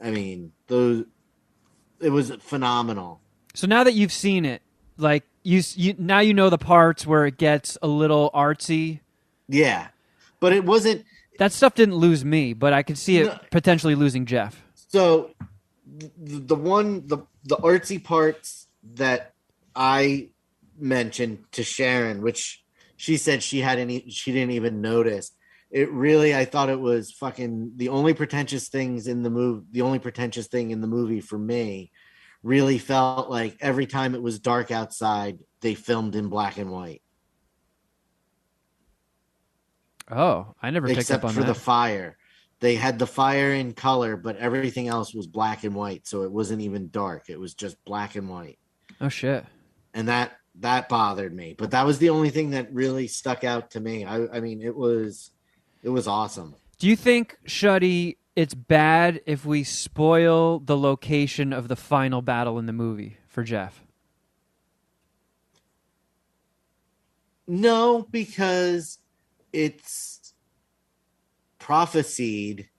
I mean, it was phenomenal. So now that you've seen it, like you now you know the parts where it gets a little artsy. Yeah. But it wasn't. That stuff didn't lose me, but I could see it potentially losing Jeff. So the artsy parts that I mentioned to Sharon, which she said she didn't even notice. I thought it was fucking the only pretentious thing in the movie for me really felt like every time it was dark outside, they filmed in black and white. Oh, I never picked up on that. Except for the fire. They had the fire in color, but everything else was black and white, so it wasn't even dark. It was just black and white. Oh, shit. And that bothered me. But that was the only thing that really stuck out to me. I mean, it was awesome. Do you think, Shuddy, it's bad if we spoil the location of the final battle in the movie for Jeff? No, because it's prophesied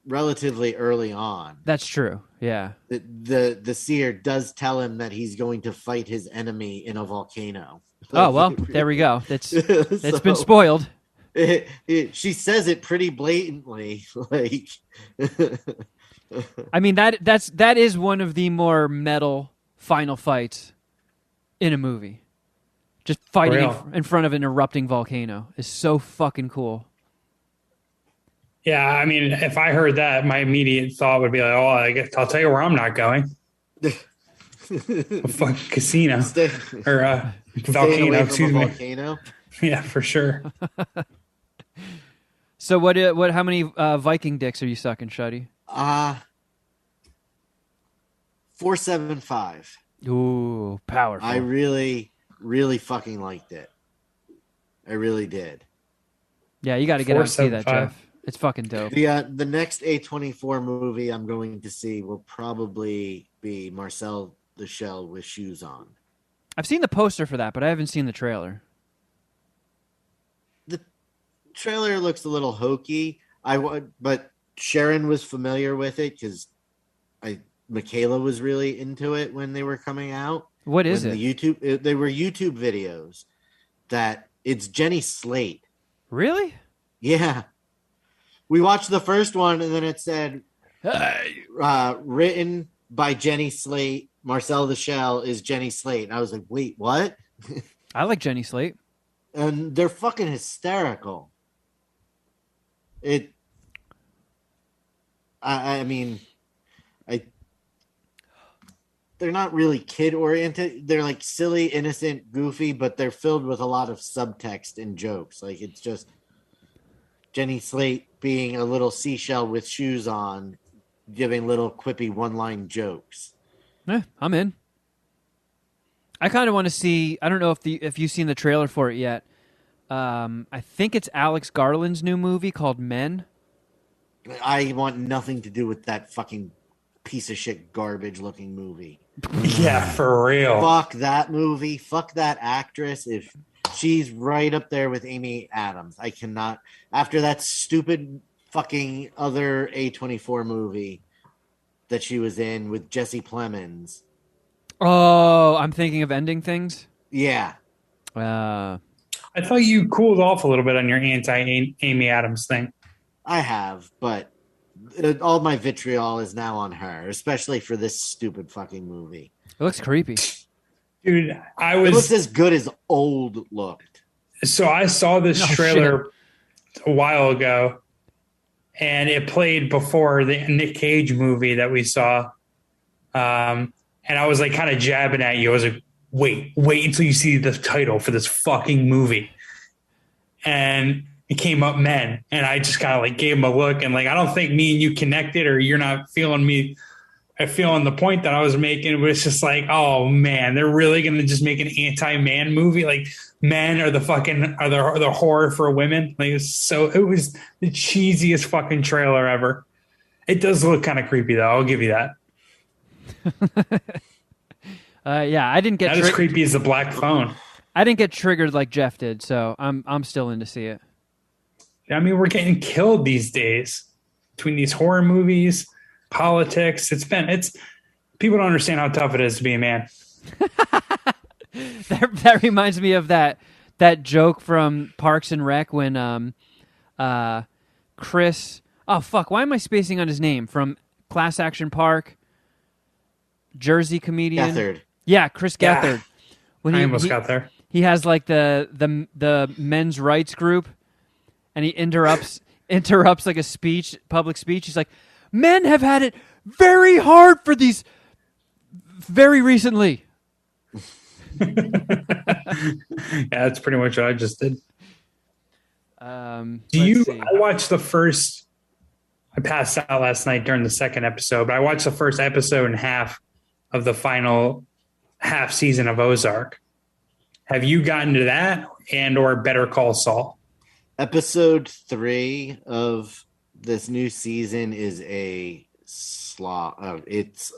relatively early on. That's true. Yeah. The seer does tell him that he's going to fight his enemy in a volcano. Oh, well, there we go. It's been spoiled. She says it pretty blatantly. Like, I mean, that is one of the more metal final fights in a movie. Just fighting in front of an erupting volcano is so fucking cool. Yeah, I mean, if I heard that, my immediate thought would be like, "Oh, I guess I'll tell you where I'm not going." A fucking casino or volcano. Excuse me. Volcano. Yeah, for sure. So what? How many Viking dicks are you sucking, Shuddy? 475. Ooh, powerful. I really fucking liked it. I really did. Yeah, you got to get out and see that, Jeff. It's fucking dope. The next A24 movie I'm going to see will probably be Marcel the Shell with shoes on. I've seen the poster for that, but I haven't seen the trailer. The trailer looks a little hokey. But Sharon was familiar with it because Michaela was really into it when they were coming out. What is it? They were YouTube videos that it's Jenny Slate. Really? Yeah. We watched the first one and then it said written by Jenny Slate. Marcel the Shell is Jenny Slate. And I was like, wait, what? I like Jenny Slate. and they're fucking hysterical. I mean, they're not really kid oriented. They're like silly, innocent, goofy, but they're filled with a lot of subtext and jokes. Like it's just Jenny Slate being a little seashell with shoes on, giving little quippy one-line jokes. I'm in. I kind of want to see. I don't know if you've seen the trailer for it yet. I think it's Alex Garland's new movie called Men. I want nothing to do with that fucking piece of shit garbage looking movie. Yeah, for real. Fuck that movie. Fuck that actress. If she's right up there with Amy Adams, I cannot. After that stupid fucking other A24 movie that she was in with Jesse Plemons. Oh, I'm thinking of Ending Things. Yeah. I thought you cooled off a little bit on your anti-Amy Adams thing. I have, but all my vitriol is now on her, especially for this stupid fucking movie. It looks creepy. Dude, It looks as good as old looked. So I saw this trailer a while ago, and it played before the Nick Cage movie that we saw. And I was like kind of jabbing at you. I was like, wait until you see the title for this fucking movie. And it came up Men, and I just kind of like gave him a look, and like I don't think me and you connected, or you're not feeling me. I feeling the point that I was making, but it's just like, oh man, they're really gonna just make an anti-man movie. Like men are the horror for women. Like it was the cheesiest fucking trailer ever. It does look kind of creepy though. I'll give you that. Yeah, I didn't get as creepy as the black phone. I didn't get triggered like Jeff did, so I'm still in to see it. I mean, we're getting killed these days between these horror movies, politics. People don't understand how tough it is to be a man. That reminds me of that joke from Parks and Rec when Chris. Oh fuck! Why am I spacing on his name? From Class Action Park, Jersey comedian. Gethard. Yeah, Chris Gethard. When I almost got there. He has like the men's rights group. And he interrupts like a public speech. He's like, men have had it very hard for these very recently. Yeah, that's pretty much what I just did. I watched the first, I passed out last night during the second episode, but I watched the first episode and half of the final half season of Ozark. Have you gotten to that and or Better Call Saul? Episode 3 of this new season is it's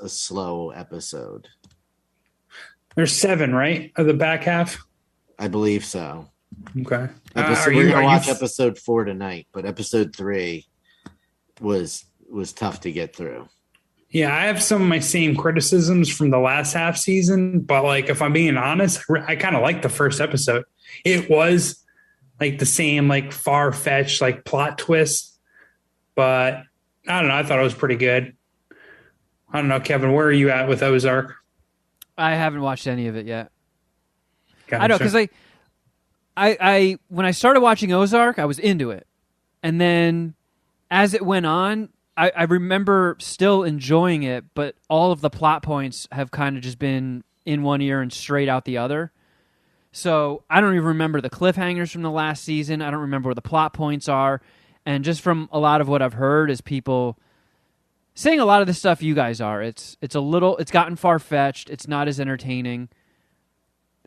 a slow episode. There's 7, right? Of the back half? I believe so. Okay. We're going to watch episode 4 tonight, but episode 3 was tough to get through. Yeah, I have some of my same criticisms from the last half season, but like if I'm being honest, I kind of liked the first episode. It was like the same, like far-fetched, like plot twist. But I don't know. I thought it was pretty good. I don't know, Kevin, where are you at with Ozark? I haven't watched any of it yet. Gotcha. I know, because I when I started watching Ozark, I was into it. And then as it went on, I remember still enjoying it, but all of the plot points have kind of just been in one ear and straight out the other. So I don't even remember the cliffhangers from the last season. I don't remember where the plot points are. And just from a lot of what I've heard is people saying a lot of the stuff you guys are. It's gotten far-fetched. It's not as entertaining.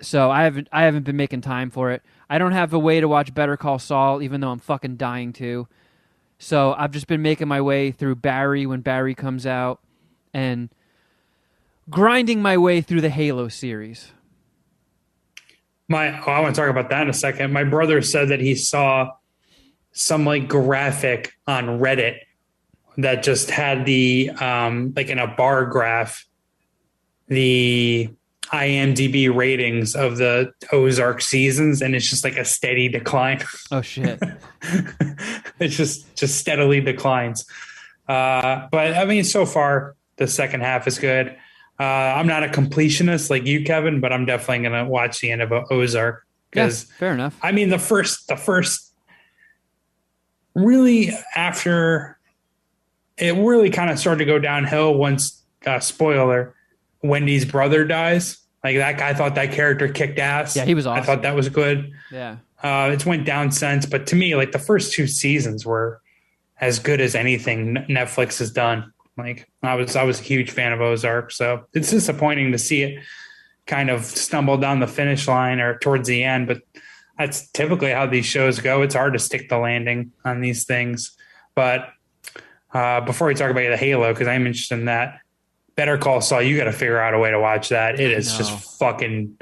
So I haven't been making time for it. I don't have a way to watch Better Call Saul, even though I'm fucking dying to. So I've just been making my way through Barry when Barry comes out and grinding my way through the Halo series. I want to talk about that in a second. My brother said that he saw some like graphic on Reddit that just had the like in a bar graph, the IMDb ratings of the Ozark seasons, and it's just like a steady decline. Oh shit. It's just steadily declines. But I mean, so far the second half is good. I'm not a completionist like you, Kevin, but I'm definitely going to watch the end of Ozark. Because fair enough. I mean, the first really after it really kind of started to go downhill once spoiler, Wendy's brother dies. Like that guy, I thought that character kicked ass. Yeah, he was awesome. I thought that was good. Yeah. It's went down since, but to me, like the first 2 seasons were as good as anything Netflix has done. Like I was a huge fan of Ozark, so it's disappointing to see it kind of stumble down the finish line or towards the end, but that's typically how these shows go. It's hard to stick the landing on these things. But before we talk about the Halo, because I'm interested in that, Better Call Saul, you got to figure out a way to watch that. It is just fucking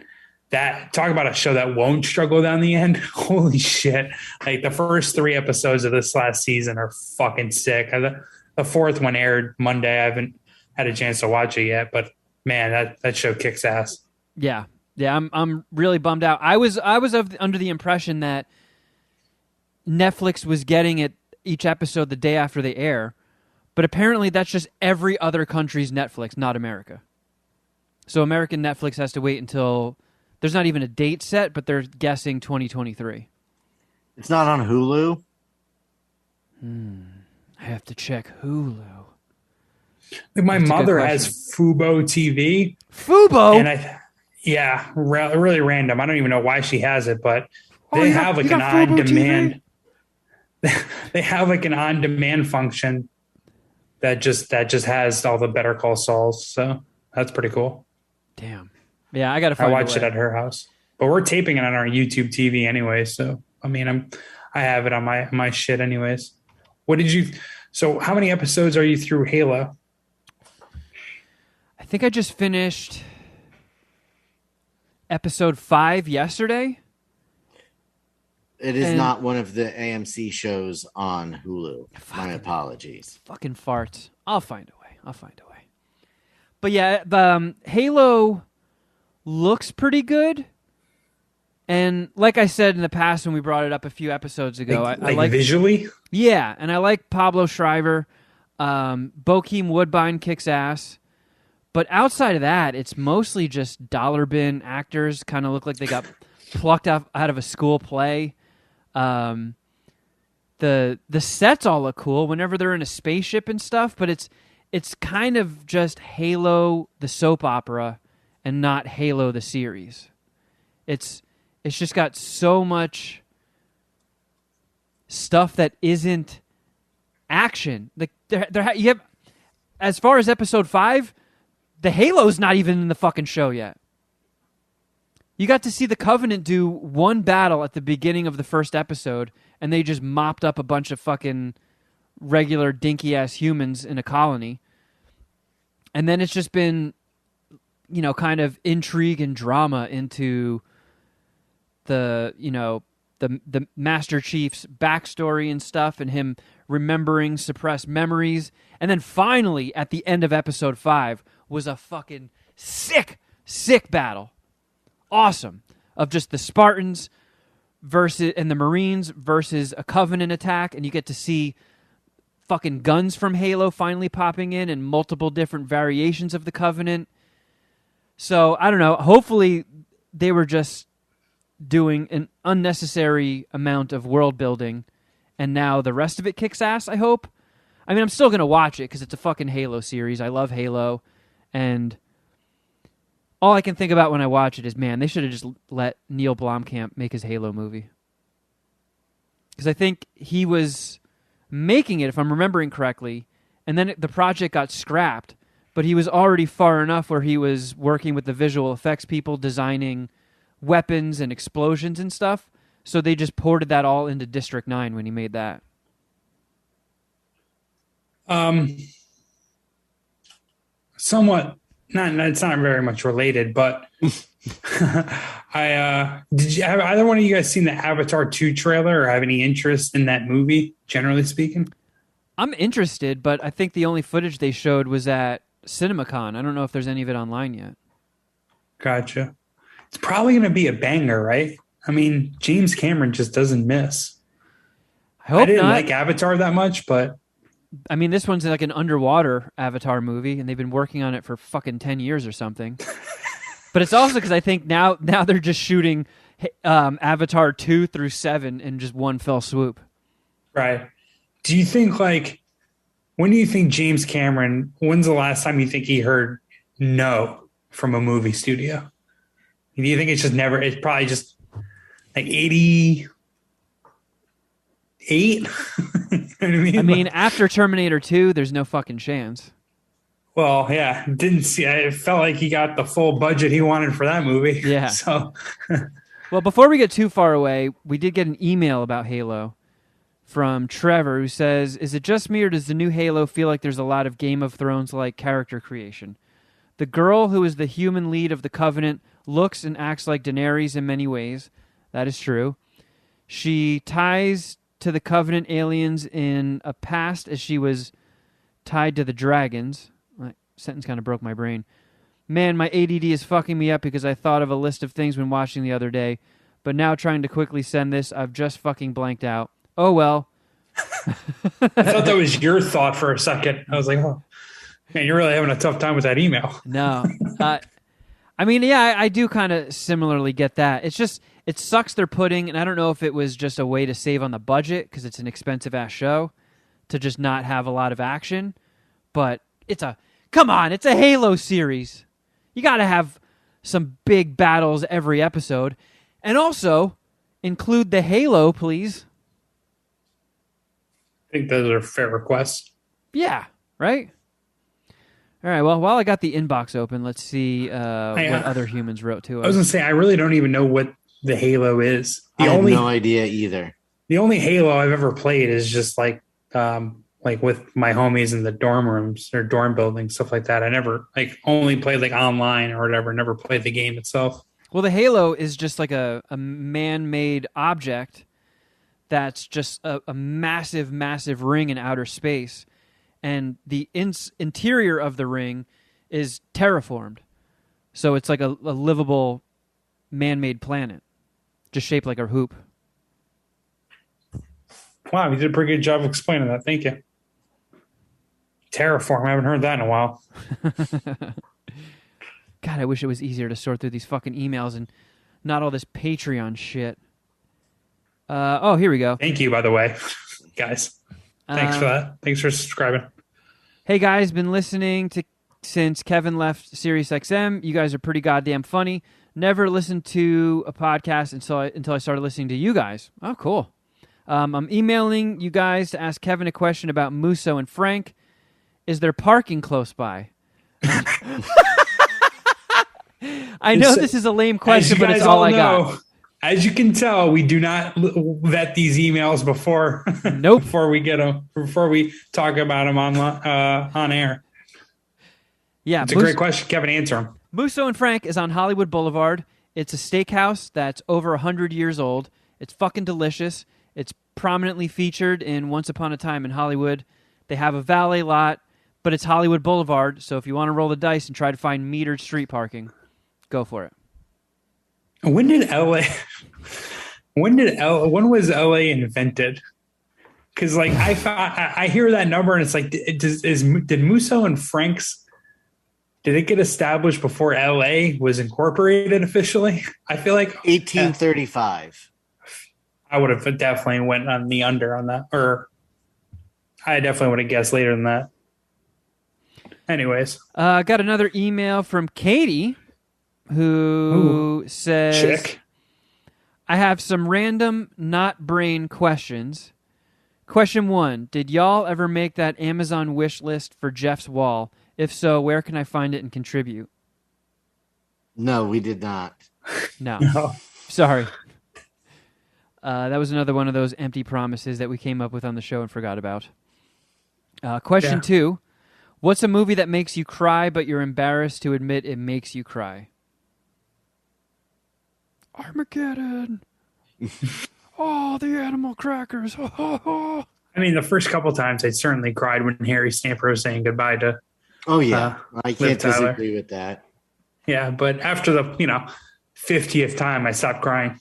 that. Talk about a show that won't struggle down the end. Holy shit. Like the first 3 episodes of this last season are fucking sick. The 4th one aired Monday. I haven't had a chance to watch it yet, but man, that show kicks ass. Yeah. I'm really bummed out. I was under the impression that Netflix was getting it each episode the day after they air, but apparently that's just every other country's Netflix, not America. So American Netflix has to wait until there's not even a date set, but they're guessing 2023. It's not on Hulu. I have to check Hulu. Like my mother has Fubo TV. Fubo? And really random. I don't even know why she has it, but they have like an on-demand. They have like an on-demand function that just has all the Better Call Sauls. So that's pretty cool. Damn. Yeah, I got to find. I watch it at her house, but we're taping it on our YouTube TV anyway. So I mean, I have it on my shit anyways. So how many episodes are you through Halo? I think I just finished episode 5 yesterday. It is not one of the AMC shows on Hulu. My apologies. Fucking farts. I'll find a way. But yeah, Halo looks pretty good. And like I said in the past when we brought it up a few episodes ago, I like visually? Yeah, and I like Pablo Schreiber. Bokeem Woodbine kicks ass. But outside of that, it's mostly just dollar bin actors. Kind of look like they got plucked out of a school play. The sets all look cool whenever they're in a spaceship and stuff, but it's kind of just Halo the soap opera and not Halo the series. It's just got so much stuff that isn't action. Like you have, as far as episode 5, the Halo's not even in the fucking show yet. You got to see the Covenant do one battle at the beginning of the first episode, and they just mopped up a bunch of fucking regular dinky-ass humans in a colony. And then it's just been, kind of intrigue and drama into the Master Chief's backstory and stuff, and him remembering suppressed memories. And then finally, at the end of episode 5, was a fucking sick battle. Awesome. Of just the Spartans and the Marines versus a Covenant attack, and you get to see fucking guns from Halo finally popping in and multiple different variations of the Covenant. So, I don't know. Hopefully, they were just doing an unnecessary amount of world building, and now the rest of it kicks ass, I hope. I mean, I'm still going to watch it because it's a fucking Halo series. I love Halo, and all I can think about when I watch it is, man, they should have just let Neil Blomkamp make his Halo movie. Because I think he was making it, if I'm remembering correctly, and then the project got scrapped, but he was already far enough where he was working with the visual effects people, designing weapons and explosions and stuff, so they just ported that all into District 9 when he made that. Somewhat. It's not very much related, but did you have either one of you guys seen the Avatar 2 trailer or have any interest in that movie, generally speaking? I'm interested, but I think the only footage they showed was at CinemaCon. I don't know if there's any of it online yet. Gotcha. It's probably going to be a banger, right? I mean, James Cameron just doesn't miss. I didn't like Avatar that much, but I mean, this one's like an underwater Avatar movie, and they've been working on it for fucking 10 years or something. But it's also because I think now they're just shooting Avatar 2 through 7 in just one fell swoop. Right. Do you think when do you think James Cameron, when's the last time you think he heard no from a movie studio? Do you think it's probably just like 88? You know what I mean? I mean, after Terminator 2, there's no fucking chance. Well, yeah, it felt like he got the full budget he wanted for that movie. Yeah. So, well, before we get too far away, we did get an email about Halo from Trevor, who says, is it just me or does the new Halo feel like there's a lot of Game of Thrones-like character creation? The girl who is the human lead of the Covenant looks and acts like Daenerys in many ways. That is true. She ties to the Covenant aliens in a past as she was tied to the dragons. That sentence kind of broke my brain. Man, my ADD is fucking me up because I thought of a list of things when watching the other day, but now trying to quickly send this, I've just fucking blanked out. Oh, well. I thought that was your thought for a second. I was like, oh, man, you're really having a tough time with that email. No. I mean, yeah, I do kind of similarly get that. It's just, it sucks they're putting, and I don't know if it was just a way to save on the budget because it's an expensive-ass show to just not have a lot of action, but come on, it's a Halo series. You got to have some big battles every episode. And also, include the Halo, please. I think those are fair requests. Yeah, right? All right, well, while I got the inbox open, let's see what other humans wrote to us. I was going to say, I really don't even know what the Halo is. I have no idea either. The only Halo I've ever played is just like with my homies in the dorm rooms or dorm buildings, stuff like that. I never only played online or whatever, never played the game itself. Well, the Halo is just like a man-made object that's just a massive, massive ring in outer space. And the interior of the ring is terraformed. So it's like a livable man-made planet, just shaped like a hoop. Wow, you did a pretty good job of explaining that. Thank you. Terraform, I haven't heard that in a while. God, I wish it was easier to sort through these fucking emails and not all this Patreon shit. Here we go. Thank you, by the way, guys. Thanks for that. Thanks for subscribing. Hey, guys, been listening since Kevin left SiriusXM. You guys are pretty goddamn funny. Never listened to a podcast until I started listening to you guys. Oh, cool. I'm emailing you guys to ask Kevin a question about Musso and Frank. Is there parking close by? I know this is a lame question, but it's all I got. As you can tell, we do not vet these emails before. Nope. Before we get them, before we talk about them on air. Yeah, it's a great question, Kevin. Answer them. Musso and Frank is on Hollywood Boulevard. It's a steakhouse that's over 100 years old. It's fucking delicious. It's prominently featured in Once Upon a Time in Hollywood. They have a valet lot, but it's Hollywood Boulevard. So if you want to roll the dice and try to find metered street parking, go for it. When was LA invented? Because I hear that number and it's like, did Musso and Frank's, did it get established before LA was incorporated officially? I feel like 1835. I would have definitely went on the under on that, or I definitely would have guessed later than that. Anyways, got another email from Katie, who says, chick. I have some random not brain questions. Question 1, did y'all ever make that Amazon wish list for Jeff's wall? If so, where can I find it and contribute? No, we did not. No. Sorry. That was another one of those empty promises that we came up with on the show and forgot about. Question 2, what's a movie that makes you cry but you're embarrassed to admit it makes you cry? Armageddon. Oh, the animal crackers. I mean, the first couple times I certainly cried when Harry Stamper was saying goodbye to. Oh yeah, I can't disagree with that. Yeah, but after the 50th time, I stopped crying.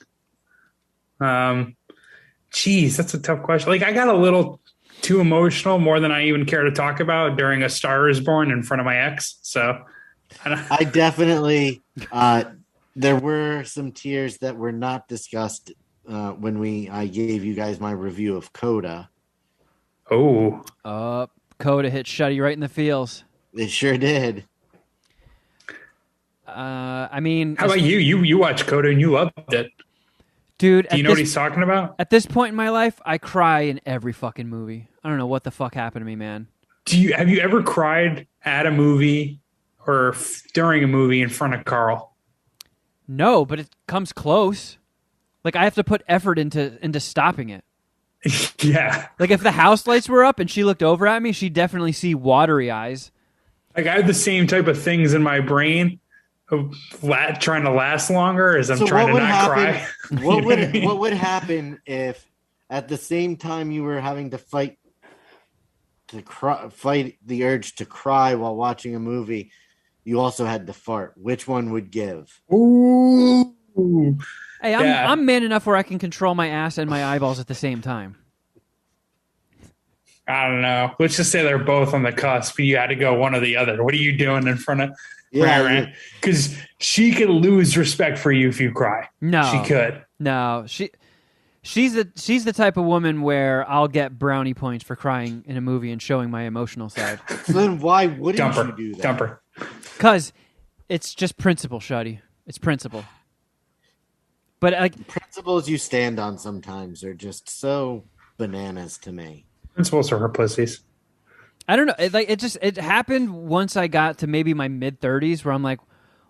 Geez, that's a tough question. I got a little too emotional, more than I even care to talk about, during A Star Is Born in front of my ex. So I definitely There were some tears that were not discussed when I gave you guys my review of Coda. Oh. Coda hit Shuddy right in the feels. It sure did. I mean... How about you? You watched Coda and you loved it. Dude, do you know what he's talking about? At this point in my life, I cry in every fucking movie. I don't know what the fuck happened to me, man. Have you ever cried at a movie or during a movie in front of Carl? No, but it comes close. Like, I have to put effort into stopping it. Yeah. Like, if the house lights were up and she looked over at me, she'd definitely see watery eyes. Like, I have the same type of things in my brain of trying to last longer as I'm trying to not cry. What would happen if at the same time you were having to fight the urge to cry while watching a movie, you also had to fart? Which one would give? Ooh. Hey, I'm man enough where I can control my ass and my eyeballs at the same time. I don't know. Let's just say they're both on the cusp. You had to go one or the other. What are you doing in front of? Yeah, because she could lose respect for you if you cry. No, she could. No, she's the type of woman where I'll get brownie points for crying in a movie and showing my emotional side. So then why wouldn't you do that? Dumper. Because it's just principle, Shuddy. It's principle. But like principles you stand on sometimes are just so bananas to me. Principles are her pussies. I don't know. It happened once I got to maybe my mid-30s where I'm like,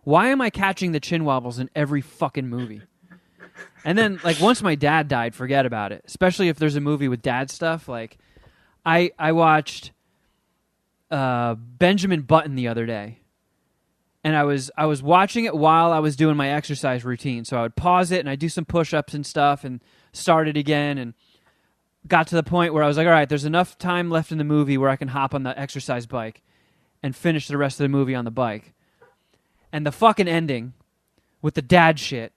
why am I catching the chin wobbles in every fucking movie? And then, like, once my dad died, forget about it. Especially if there's a movie with dad stuff. Like, I watched Benjamin Button the other day. And I was watching it while I was doing my exercise routine. So I would pause it and I'd do some push-ups and stuff and start it again and got to the point where I was like, all right, there's enough time left in the movie where I can hop on the exercise bike and finish the rest of the movie on the bike. And the fucking ending with the dad shit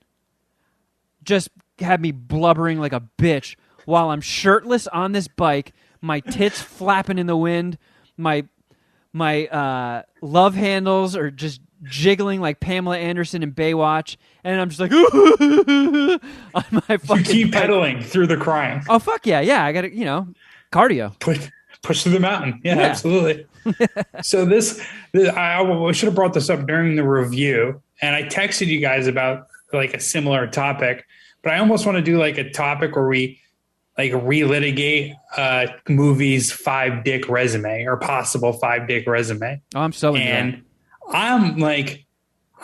just had me blubbering like a bitch while I'm shirtless on this bike, my tits flapping in the wind, my love handles are just jiggling like Pamela Anderson in Baywatch, and I'm just like, on my fucking You keep bike. pedaling through the crying. Oh, fuck yeah. Yeah, I got to, cardio. Push through the mountain. Yeah. Absolutely. So I should have brought this up during the review, and I texted you guys about like a similar topic, but I almost want to do like a topic where we like relitigate movie's 5-dick resume or possible 5-dick resume. Oh, I'm so into and that. I'm like,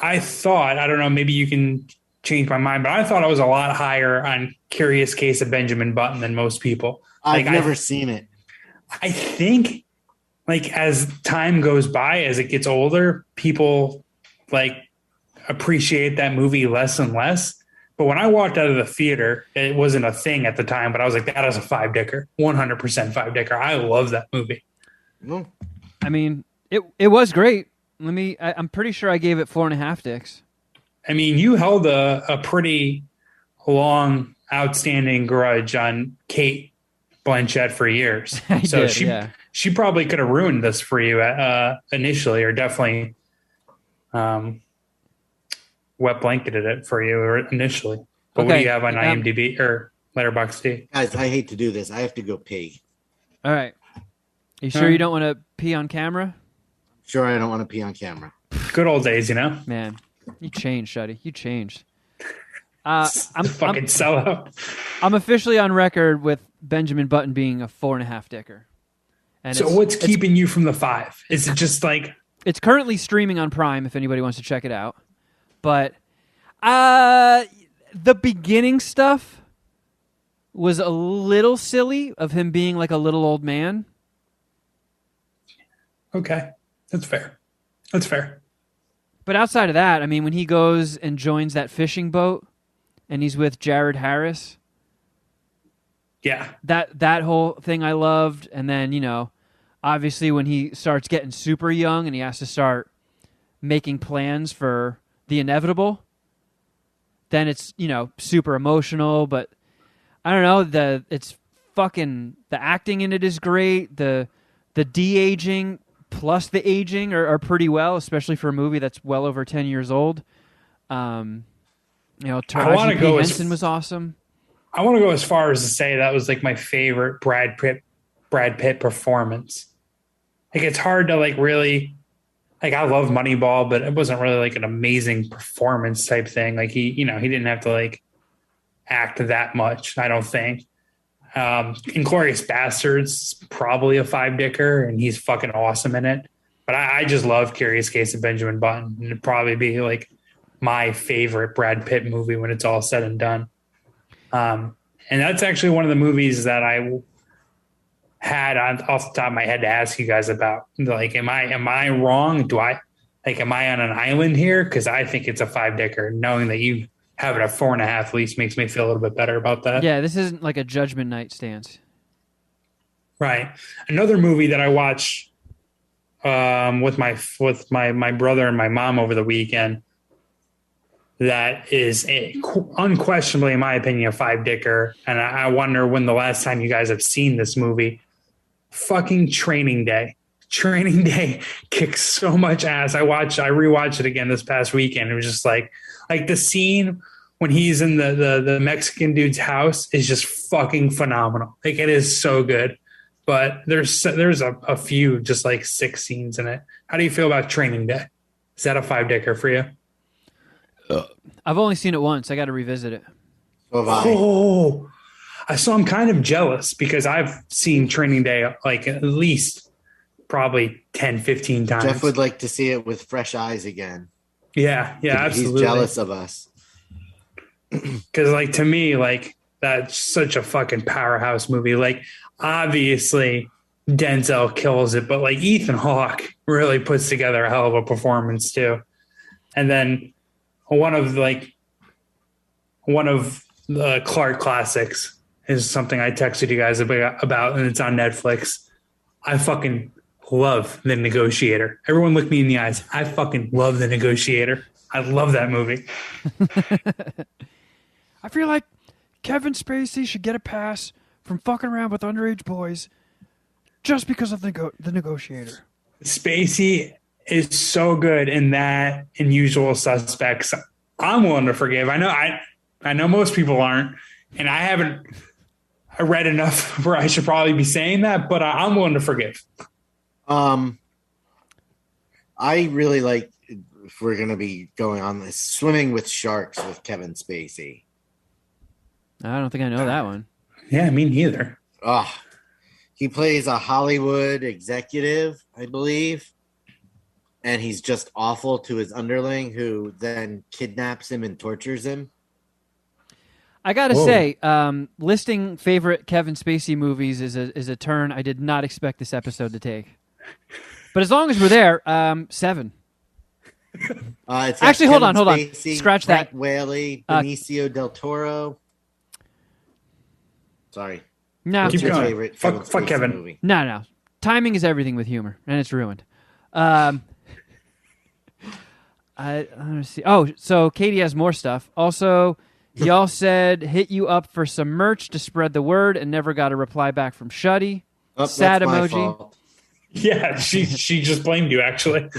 I thought, I don't know, maybe you can change my mind, but I thought I was a lot higher on Curious Case of Benjamin Button than most people. I've never seen it. I think like as time goes by, as it gets older, people like appreciate that movie less and less. But when I walked out of the theater, it wasn't a thing at the time, but I was like, that is a 5-dicker, 100% 5-dicker. I love that movie. Well, I mean, it was great. I'm pretty sure I gave it 4.5 dicks. I mean, you held a pretty long, outstanding grudge on Kate Blanchett for years. So she probably could have ruined this for you initially, or definitely wet blanketed it for you initially. But what do you have on IMDb or Letterboxd? Guys, I hate to do this. I have to go pee. All right. You sure you don't want to pee on camera? Sure, I don't want to pee on camera. Good old days, Man, you changed, Shuddy. You changed. I'm fucking sellout. I'm officially on record with Benjamin Button being a 4.5 dicker. And so what's keeping you from the 5? Is it just like... It's currently streaming on Prime if anybody wants to check it out. But the beginning stuff was a little silly of him being like a little old man. Okay. That's fair. But outside of that, I mean, when he goes and joins that fishing boat and he's with Jared Harris. Yeah. That whole thing I loved. And then, obviously when he starts getting super young and he has to start making plans for the inevitable, then it's, super emotional. But I don't know, the acting in it is great. The de-aging plus the aging are pretty well, especially for a movie that's well over 10 years old. You know, Taraji P. Henson was awesome. I want to go as far as to say that was like my favorite Brad Pitt performance. Like it's hard to like really, like I love Moneyball, but it wasn't really like an amazing performance type thing. Like he didn't have to like act that much, I don't think. Inglourious Bastards, probably a 5-dicker, and he's fucking awesome in it. But I just love Curious Case of Benjamin Button. It'd probably be like my favorite Brad Pitt movie when it's all said and done. And that's actually one of the movies that I had off the top of my head to ask you guys about. Like, am I wrong? Am I on an island here? Because I think it's a 5-dicker. Knowing that you have it at 4.5 at least makes me feel a little bit better about that. Yeah, this isn't like a Judgment Night stance. Right. Another movie that I watched with my brother and my mom over the weekend that is unquestionably, in my opinion, a 5-dicker. And I wonder when the last time you guys have seen this movie. Fucking Training Day. Training Day kicks so much ass. I rewatched it again this past weekend. It was just like the scene when he's in the Mexican dude's house is just fucking phenomenal. Like it is so good. But there's a few just like 6 scenes in it. How do you feel about Training Day? Is that a 5-dicker for you? I've only seen it once. I got to revisit it. Oh, so I'm kind of jealous because I've seen Training Day like at least probably 10, 15 times. Jeff would like to see it with fresh eyes again. Yeah, absolutely. He's jealous of us. Because like to me, like that's such a fucking powerhouse movie. Like obviously Denzel kills it, but like Ethan Hawke really puts together a hell of a performance too. And then one of the Clark classics is something I texted you guys about, and it's on Netflix. I fucking love The Negotiator. Everyone look me in the eyes. I fucking love The Negotiator. I love that movie. I feel like Kevin Spacey should get a pass from fucking around with underage boys just because of The Negotiator. Spacey is so good in that and Usual Suspects. I'm willing to forgive. I know most people aren't, and I haven't read enough where I should probably be saying that, but I'm willing to forgive. I really like, if we're going to be going on this, Swimming with Sharks with Kevin Spacey. I don't think I know that one. Yeah, me neither. He plays a Hollywood executive, I believe. And he's just awful to his underling, who then kidnaps him and tortures him. I gotta say, listing favorite Kevin Spacey movies is a turn I did not expect this episode to take. But as long as we're there, 7. Actually, hold on. Spacey, Scratch Frank that. Whaley, Benicio del Toro. Sorry. No, keep your going. Favorite Fuck Kevin. movie? No. Timing is everything with humor, and it's ruined. Let's see. Oh, so Katie has more stuff. Also, y'all said hit you up for some merch to spread the word and never got a reply back from Shuddy. Sad that's my emoji. fault. Yeah, she just blamed you, actually.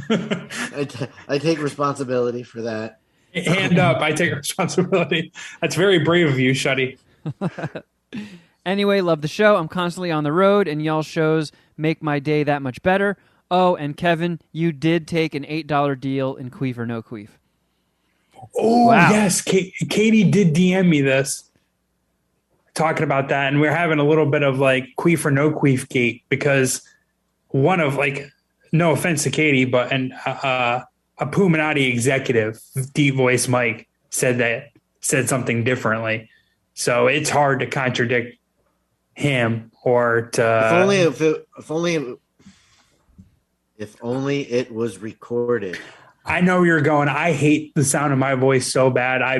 I take responsibility for that. Hand up, I take responsibility. That's very brave of you, Shuddy. Anyway, love the show. I'm constantly on the road, and y'all shows make my day that much better. Oh, and Kevin, you did take an $8 deal in Queef or No Queef. Oh, wow. Yes. Katie did DM me this, talking about that, and we're having a little bit of like Queef or No Queef gate because one of like, no offense to Katie, but a Puminati executive, Deep Voice Mike, said something differently. So it's hard to contradict him or to. If only it was recorded. I know you're going. I hate the sound of my voice so bad. I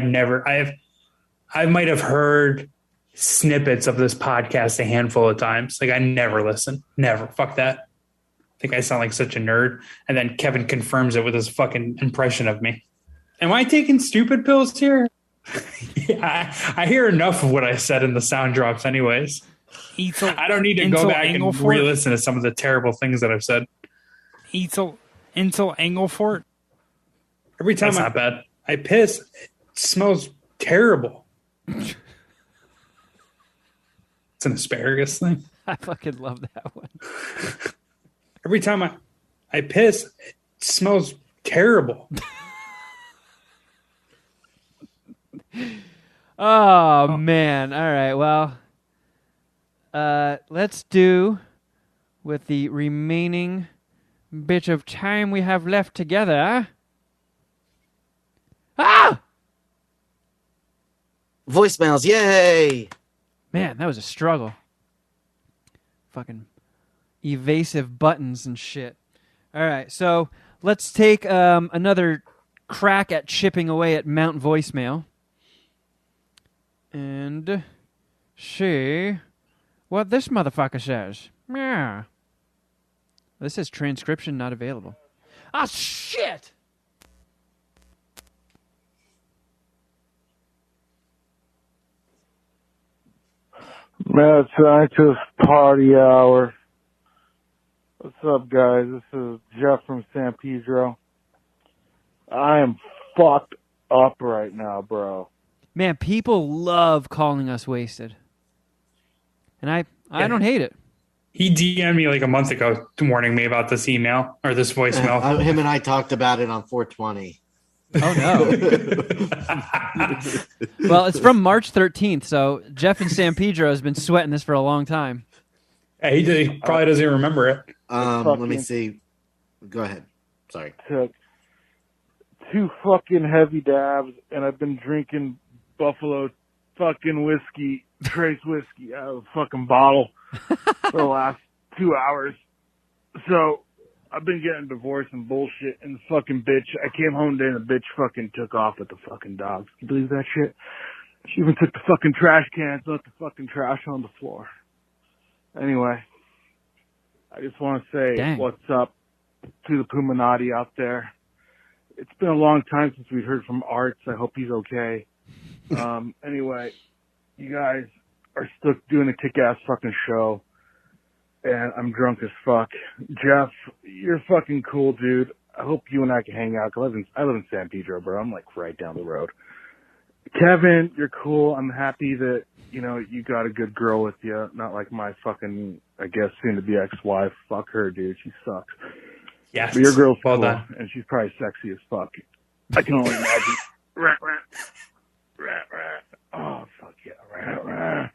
might have heard snippets of this podcast a handful of times. Like I never listen. Never. Fuck that. I think I sound like such a nerd. And then Kevin confirms it with his fucking impression of me. Am I taking stupid pills here? Yeah, I hear enough of what I said in the sound drops anyways. I don't need to go back and re-listen to some of the terrible things that I've said. Intel Engelfort. Every time that's not bad. I piss. smells terrible. It's an asparagus thing. I fucking love that one. Every time I piss, it smells terrible. Oh, man. All right. Well, let's do with the remaining bit of time we have left together. Ah! Voicemails, yay! Man, that was a struggle. Fucking evasive buttons and shit. All right, so let's take another crack at chipping away at Mount Voicemail. And see what this motherfucker says. Yeah. This says transcription not available. Ah, shit! Mad Scientist Party Hour. What's up, guys? This is Jeff from San Pedro. I am fucked up right now, bro. Man, people love calling us wasted. And I don't hate it. He DM'd me like a month ago warning me about this email or this voicemail. Him and I talked about it on 420. Oh, no. Well, it's from March 13th, so Jeff in San Pedro has been sweating this for a long time. Yeah, he probably doesn't even remember it. Let me see. Go ahead. Sorry. Took 2 fucking heavy dabs, and I've been drinking Buffalo fucking whiskey, Trace whiskey out of a fucking bottle for the last 2 hours. So I've been getting divorced and bullshit, and the fucking bitch, I came home today and the bitch fucking took off with the fucking dogs. Can you believe that shit? She even took the fucking trash cans, left the fucking trash on the floor. Anyway, I just want to say what's up to the Puminati out there. It's been a long time since we heard from Arts. I hope he's okay. Anyway, you guys are still doing a kick-ass fucking show, and I'm drunk as fuck. Jeff, you're fucking cool, dude. I hope you and I can hang out. I live in San Pedro, bro. I'm like right down the road. Kevin, you're cool. I'm happy that, you know, you got a good girl with you. Not like my fucking, I guess, soon-to-be ex-wife. Fuck her, dude. She sucks. Yes. But your girl's well cool, done. and she's probably sexy as fuck. I can only imagine. Rat, rat. Rat, rat. Oh, fuck yeah. Rat, rat.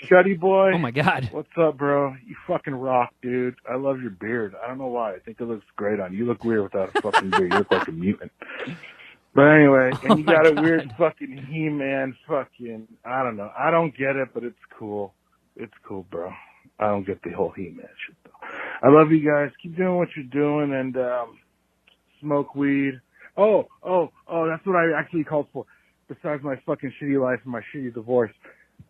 Shuddy boy. Oh, my God. What's up, bro? You fucking rock, dude. I love your beard. I don't know why. I think it looks great on you. You look weird without a fucking beard. You look like a mutant. But anyway, and you got a weird fucking He-Man fucking, I don't know. I don't get it, but it's cool. It's cool, bro. I don't get the whole He-Man shit, though. I love you guys. Keep doing what you're doing and smoke weed. Oh, that's what I actually called for. Besides my fucking shitty life and my shitty divorce.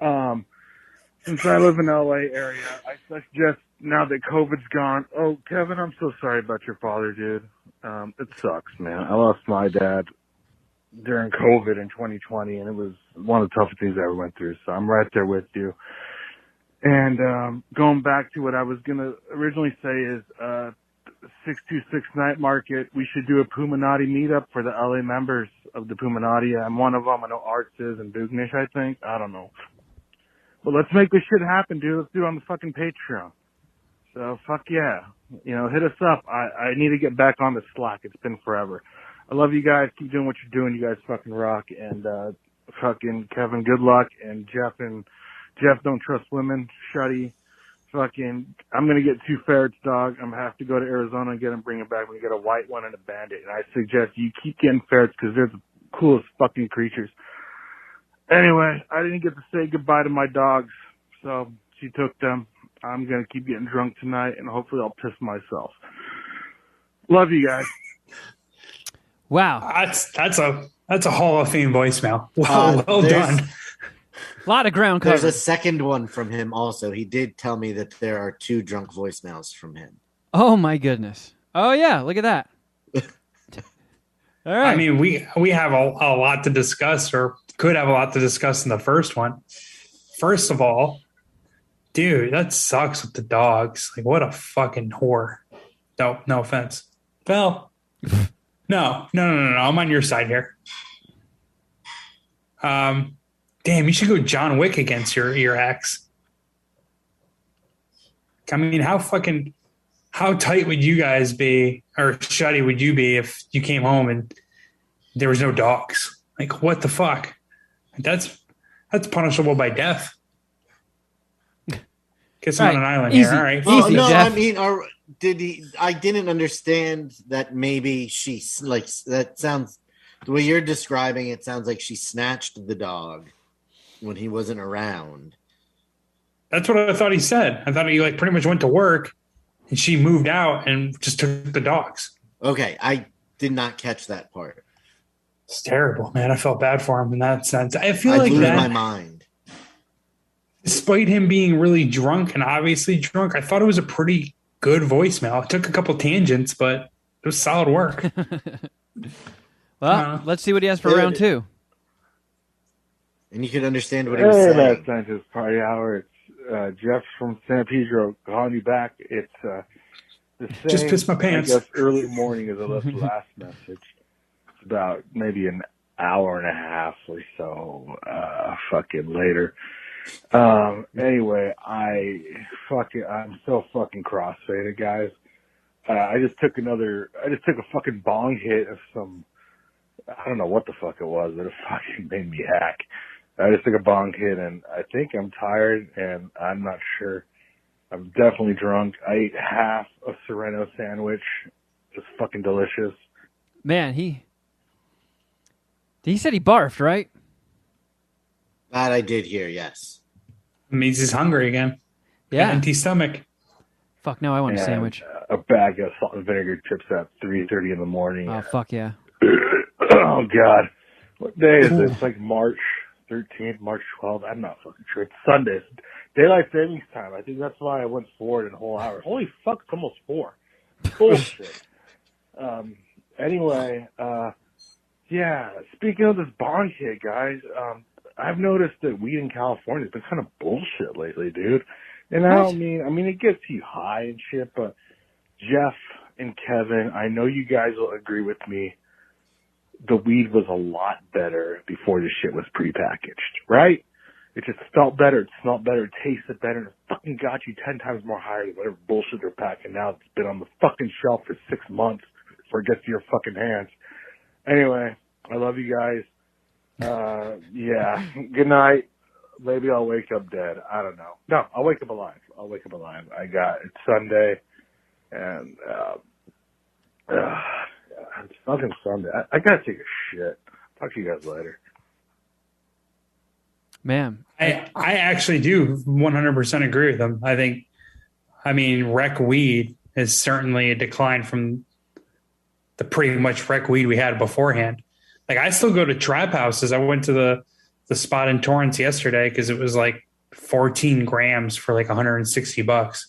Since I live in LA area, I suggest now that COVID's gone. Oh, Kevin, I'm so sorry about your father, dude. It sucks, man. I lost my dad during COVID in 2020, and it was one of the toughest things I ever went through. So I'm right there with you. And going back to what I was going to originally say is 626 Night Market, we should do a Puminati meetup for the LA members of the Puminati. I'm one of them. I know Arts is and Bugnish, I think. I don't know. But let's make this shit happen, dude. Let's do it on the fucking Patreon. So, fuck yeah. You know, hit us up. I need to get back on the Slack. It's been forever. I love you guys. Keep doing what you're doing. You guys fucking rock. And fucking Kevin, good luck. And Jeff, don't trust women. Shuddy. Fucking, I'm going to get 2 ferrets, dog. I'm going to have to go to Arizona and get them, bring them back. We get a white one and a bandit. And I suggest you keep getting ferrets because they're the coolest fucking creatures. Anyway, I didn't get to say goodbye to my dogs, so she took them. I'm going to keep getting drunk tonight, and hopefully I'll piss myself. Love you guys. Wow. That's a Hall of Fame voicemail. Well done. A lot of ground covered. There's a second one from him also. He did tell me that there are 2 drunk voicemails from him. Oh, my goodness. Oh, yeah. Look at that. All right. I mean, we have a lot to discuss, or could have a lot to discuss in the first one. First of all, dude, that sucks with the dogs. Like, what a fucking whore. No offense. Well, no. I'm on your side here. Damn, you should go John Wick against your ex. I mean, how tight would you guys be, or shutty would you be if you came home and there was no dogs? Like, what the fuck? That's punishable by death. Kiss on an island Easy. here. All right. Easy, no, Jeff. I mean, I didn't understand that maybe she, like, that sounds, the way you're describing it sounds like she snatched the dog when he wasn't around. That's what I thought he said. I thought he like pretty much went to work and she moved out and just took the dogs. Okay, I did not catch that part. It's terrible, man. I felt bad for him in that sense. I feel like blew that, my mind. despite him being really drunk and obviously drunk, I thought it was a pretty good voicemail. It took a couple tangents, but it was solid work. Well, let's see what he has for round two. And you could understand what he was saying. That's Scientist Party Hour. It's Jeff from San Pedro calling you back. It's the same. Just pissed my pants. I guess early morning as I left the last message. It's about maybe an hour and a half or so fucking later. Anyway, I'm so fucking crossfaded, guys. I just took a fucking bong hit of some, I don't know what the fuck it was, but it fucking made me hack. I just took a bong hit, and I think I'm tired, and I'm not sure. I'm definitely drunk. I ate half a Sereno sandwich. Just fucking delicious. Man, he said he barfed, right? That I did hear, yes. It means he's hungry again. Yeah. Empty stomach. Fuck no, I want a sandwich. A bag of salt and vinegar chips at 3:30 in the morning. Oh, fuck yeah. Oh, God. What day is it? It's like March 13th, March 12th. I'm not fucking sure. It's Sunday. Daylight savings time. I think that's why I went forward in a whole hour. Holy fuck, it's almost 4. Bullshit. Anyway, yeah, speaking of this bong hit, guys, I've noticed that weed in California has been kind of bullshit lately, dude. And I don't mean, it gets you high and shit, but Jeff and Kevin, I know you guys will agree with me. The weed was a lot better before this shit was prepackaged, right? It just felt better, it smelled better, it tasted better, and it fucking got you 10 times more higher than whatever bullshit they're packing now. It's been on the fucking shelf for 6 months before it gets to your fucking hands. Anyway, I love you guys. Yeah. Good night. Maybe I'll wake up dead. I don't know. No, I'll wake up alive. It's Sunday, and it's fucking Sunday. I gotta take a shit. Talk to you guys later. Man. I actually do 100% agree with them. I mean, rec weed is certainly a decline from the pretty much rec weed we had beforehand. Like, I still go to trap houses. I went to the spot in Torrance yesterday because it was like 14 grams for like $160.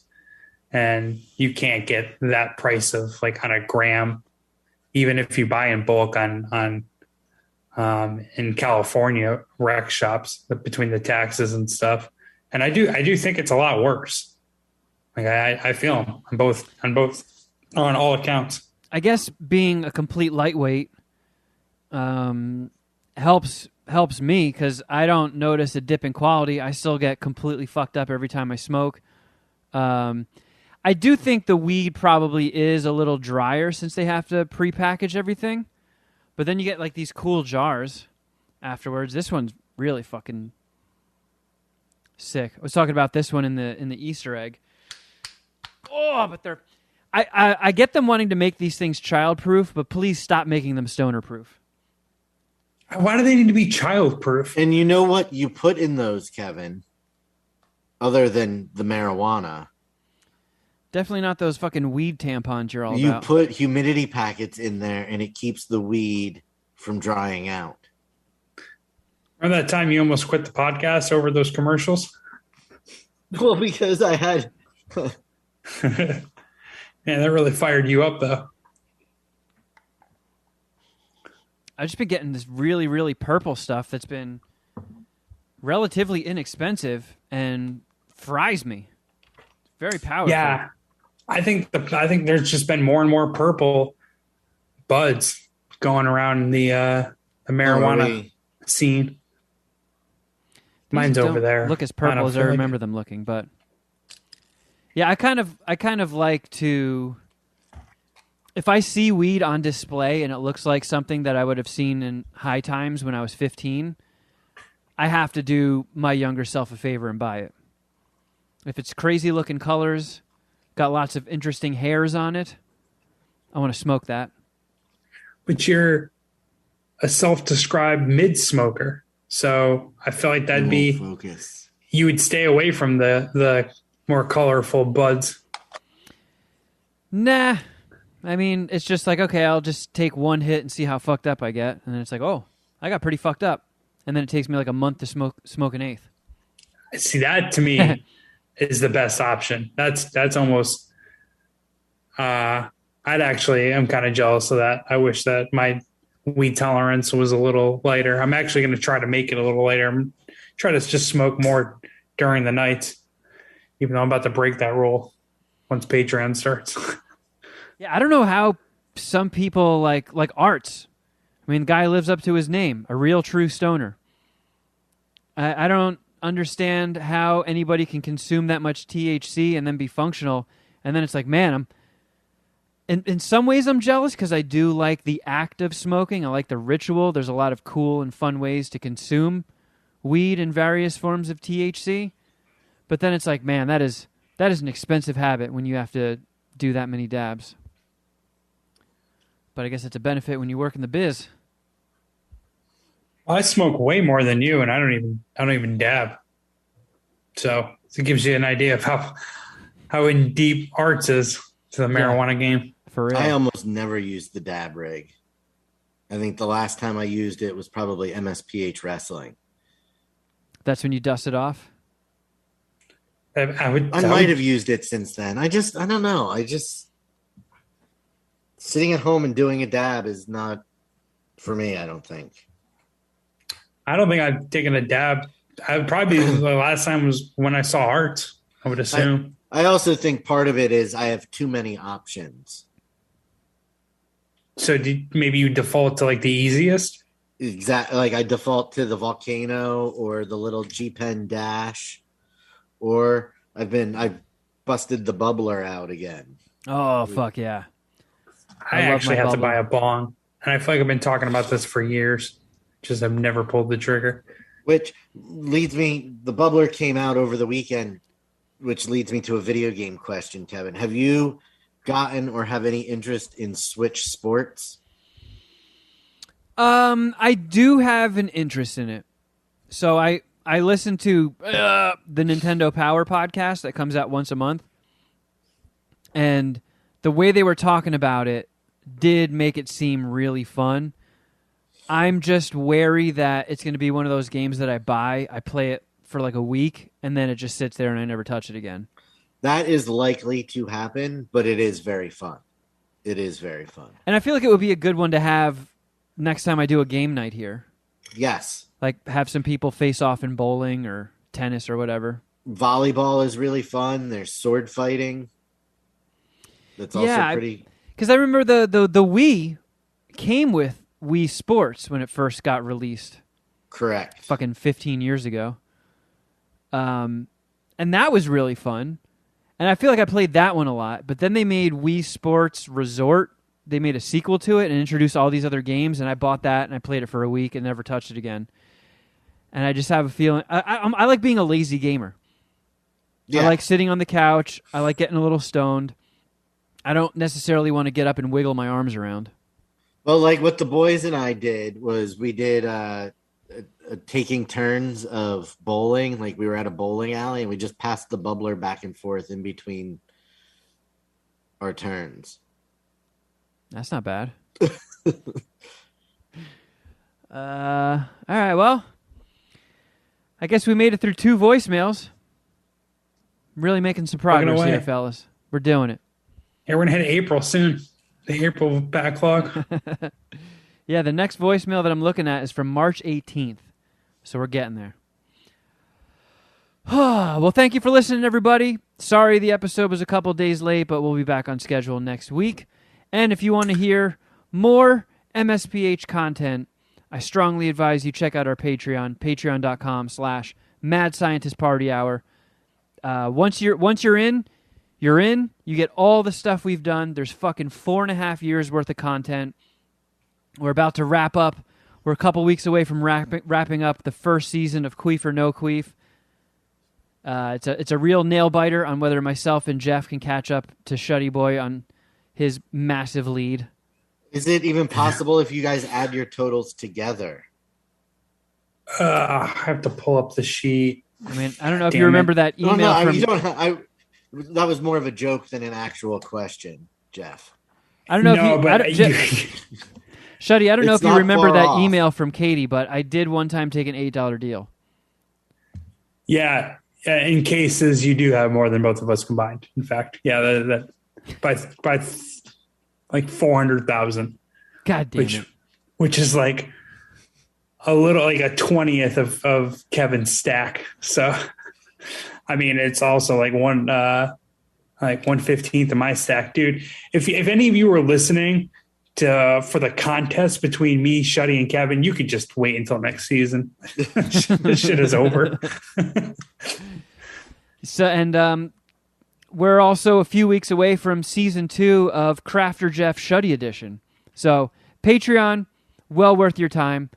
And you can't get that price of like on a gram, even if you buy in bulk on in California rec shops between the taxes and stuff. And I do think it's a lot worse. Like I feel them on all accounts. I guess being a complete lightweight helps me because I don't notice a dip in quality. I still get completely fucked up every time I smoke. I do think the weed probably is a little drier since they have to prepackage everything. But then you get like these cool jars afterwards. This one's really fucking sick. I was talking about this one in the Easter egg. Oh, but they're I get them wanting to make these things child-proof, but please stop making them stoner-proof. Why do they need to be child-proof? And you know what you put in those, Kevin, other than the marijuana? Definitely not those fucking weed tampons you're all about. You put humidity packets in there, and it keeps the weed from drying out. Remember that time you almost quit the podcast over those commercials? Well, because I had... Yeah, that really fired you up, though. I've just been getting this really, really purple stuff that's been relatively inexpensive and fries me. Very powerful. Yeah, I think there's just been more and more purple buds going around the marijuana scene. Mine's These over don't there. look as purple as I feel remember them looking, but yeah, I kind of like to. If I see weed on display and it looks like something that I would have seen in High Times when I was 15, I have to do my younger self a favor and buy it. If it's crazy looking colors, got lots of interesting hairs on it, I want to smoke that. But you're a self-described mid-smoker, so I feel like that'd be focus. You would stay away from the more colorful buds. Nah. I mean, it's just like, okay, I'll just take one hit and see how fucked up I get. And then it's like, oh, I got pretty fucked up. And then it takes me like a month to smoke an eighth. See, that to me is the best option. That's almost, I'm kind of jealous of that. I wish that my weed tolerance was a little lighter. I'm actually going to try to make it a little lighter. I'm try to just smoke more during the night, even though I'm about to break that rule once Patreon starts. Yeah, I don't know how some people like Arts. I mean, the guy lives up to his name, a real true stoner. I don't understand how anybody can consume that much THC and then be functional. And then it's like, man, in some ways I'm jealous because I do like the act of smoking. I like the ritual. There's a lot of cool and fun ways to consume weed and various forms of THC. But then it's like, man, that is an expensive habit when you have to do that many dabs. But I guess it's a benefit when you work in the biz. I smoke way more than you, and I don't even dab. So it gives you an idea of how in deep Arts is to the marijuana game. For real. I almost never used the dab rig. I think the last time I used it was probably MSPH Wrestling. That's when you dust it off? I might have used it since then. I don't know. Sitting at home and doing a dab is not for me, I don't think. I don't think I've taken a dab. The last time was when I saw Art, I would assume. I also think part of it is I have too many options. So maybe you default to like the easiest? Exactly. Like I default to the Volcano or the little G-Pen Dash, or I've busted the bubbler out again. Oh, fuck yeah. I actually have to buy a bong. And I feel like I've been talking about this for years. Just I've never pulled the trigger. Which leads me, the bubbler came out over the weekend, which leads me to a video game question, Kevin. Have you gotten or have any interest in Switch Sports? I do have an interest in it. So I listen to the Nintendo Power podcast that comes out once a month. And the way they were talking about it did make it seem really fun. I'm just wary that it's going to be one of those games that I buy, I play it for like a week, and then it just sits there and I never touch it again. That is likely to happen, but it is very fun. It is very fun. And I feel like it would be a good one to have next time I do a game night here. Yes. Like have some people face off in bowling or tennis or whatever. Volleyball is really fun. There's sword fighting. That's also pretty... Because I remember the Wii came with Wii Sports when it first got released. Correct. Fucking 15 years ago. And that was really fun. And I feel like I played that one a lot. But then they made Wii Sports Resort. They made a sequel to it and introduced all these other games. And I bought that and I played it for a week and never touched it again. And I just have a feeling... I like being a lazy gamer. Yeah. I like sitting on the couch. I like getting a little stoned. I don't necessarily want to get up and wiggle my arms around. Well, like what the boys and I did was we did taking turns of bowling. Like we were at a bowling alley and we just passed the bubbler back and forth in between our turns. That's not bad. All right, well, I guess we made it through 2 voicemails. I'm really making some progress here, fellas. We're doing it. Yeah, we're going to hit April soon. The April backlog. Yeah, the next voicemail that I'm looking at is from March 18th. So we're getting there. Well, thank you for listening, everybody. Sorry the episode was a couple days late, but we'll be back on schedule next week. And if you want to hear more MSPH content, I strongly advise you check out our Patreon, patreon.com/ Mad Scientist Party Hour. Once you're in. You're in. You get all the stuff we've done. There's fucking 4.5 years worth of content. We're about to wrap up. We're a couple weeks away from wrapping up the first season of Queef or No Queef. It's a real nail biter on whether myself and Jeff can catch up to Shuddy Boy on his massive lead. Is it even possible if you guys add your totals together? I have to pull up the sheet. I mean, I don't know if you remember that email. That was more of a joke than an actual question, Jeff. I don't know Shuddy, I don't know if you remember that email from Katie, but I did one time take an $8 deal. Yeah, in cases you do have more than both of us combined. In fact, yeah, that by like 400,000. God damn it! Which is like a little like a 20th of Kevin's stack. So, I mean, it's also like 1/15th of my stack, dude. If any of you were listening for the contest between me, Shuddy, and Kevin, you could just wait until next season. This shit is over. We're also a few weeks away from season 2 of Crafter Jeff Shuddy Edition. So Patreon, well worth your time.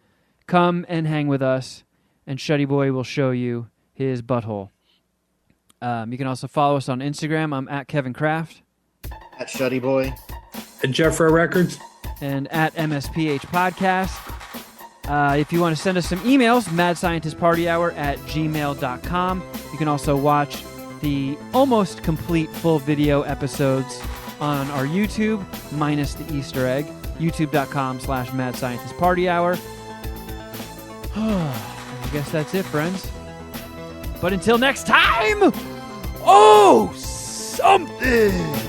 Come and hang with us, and Shuddy Boy will show you his butthole. You can also follow us on Instagram. I'm at Kevin Kraft. At Shuddy Boy. At Jeffro Records. And at MSPH Podcast. If you want to send us some emails, madscientistpartyhour@gmail.com. You can also watch the almost complete full video episodes on our YouTube, minus the Easter egg, youtube.com/madscientistpartyhour. I guess that's it, friends. But until next time, something!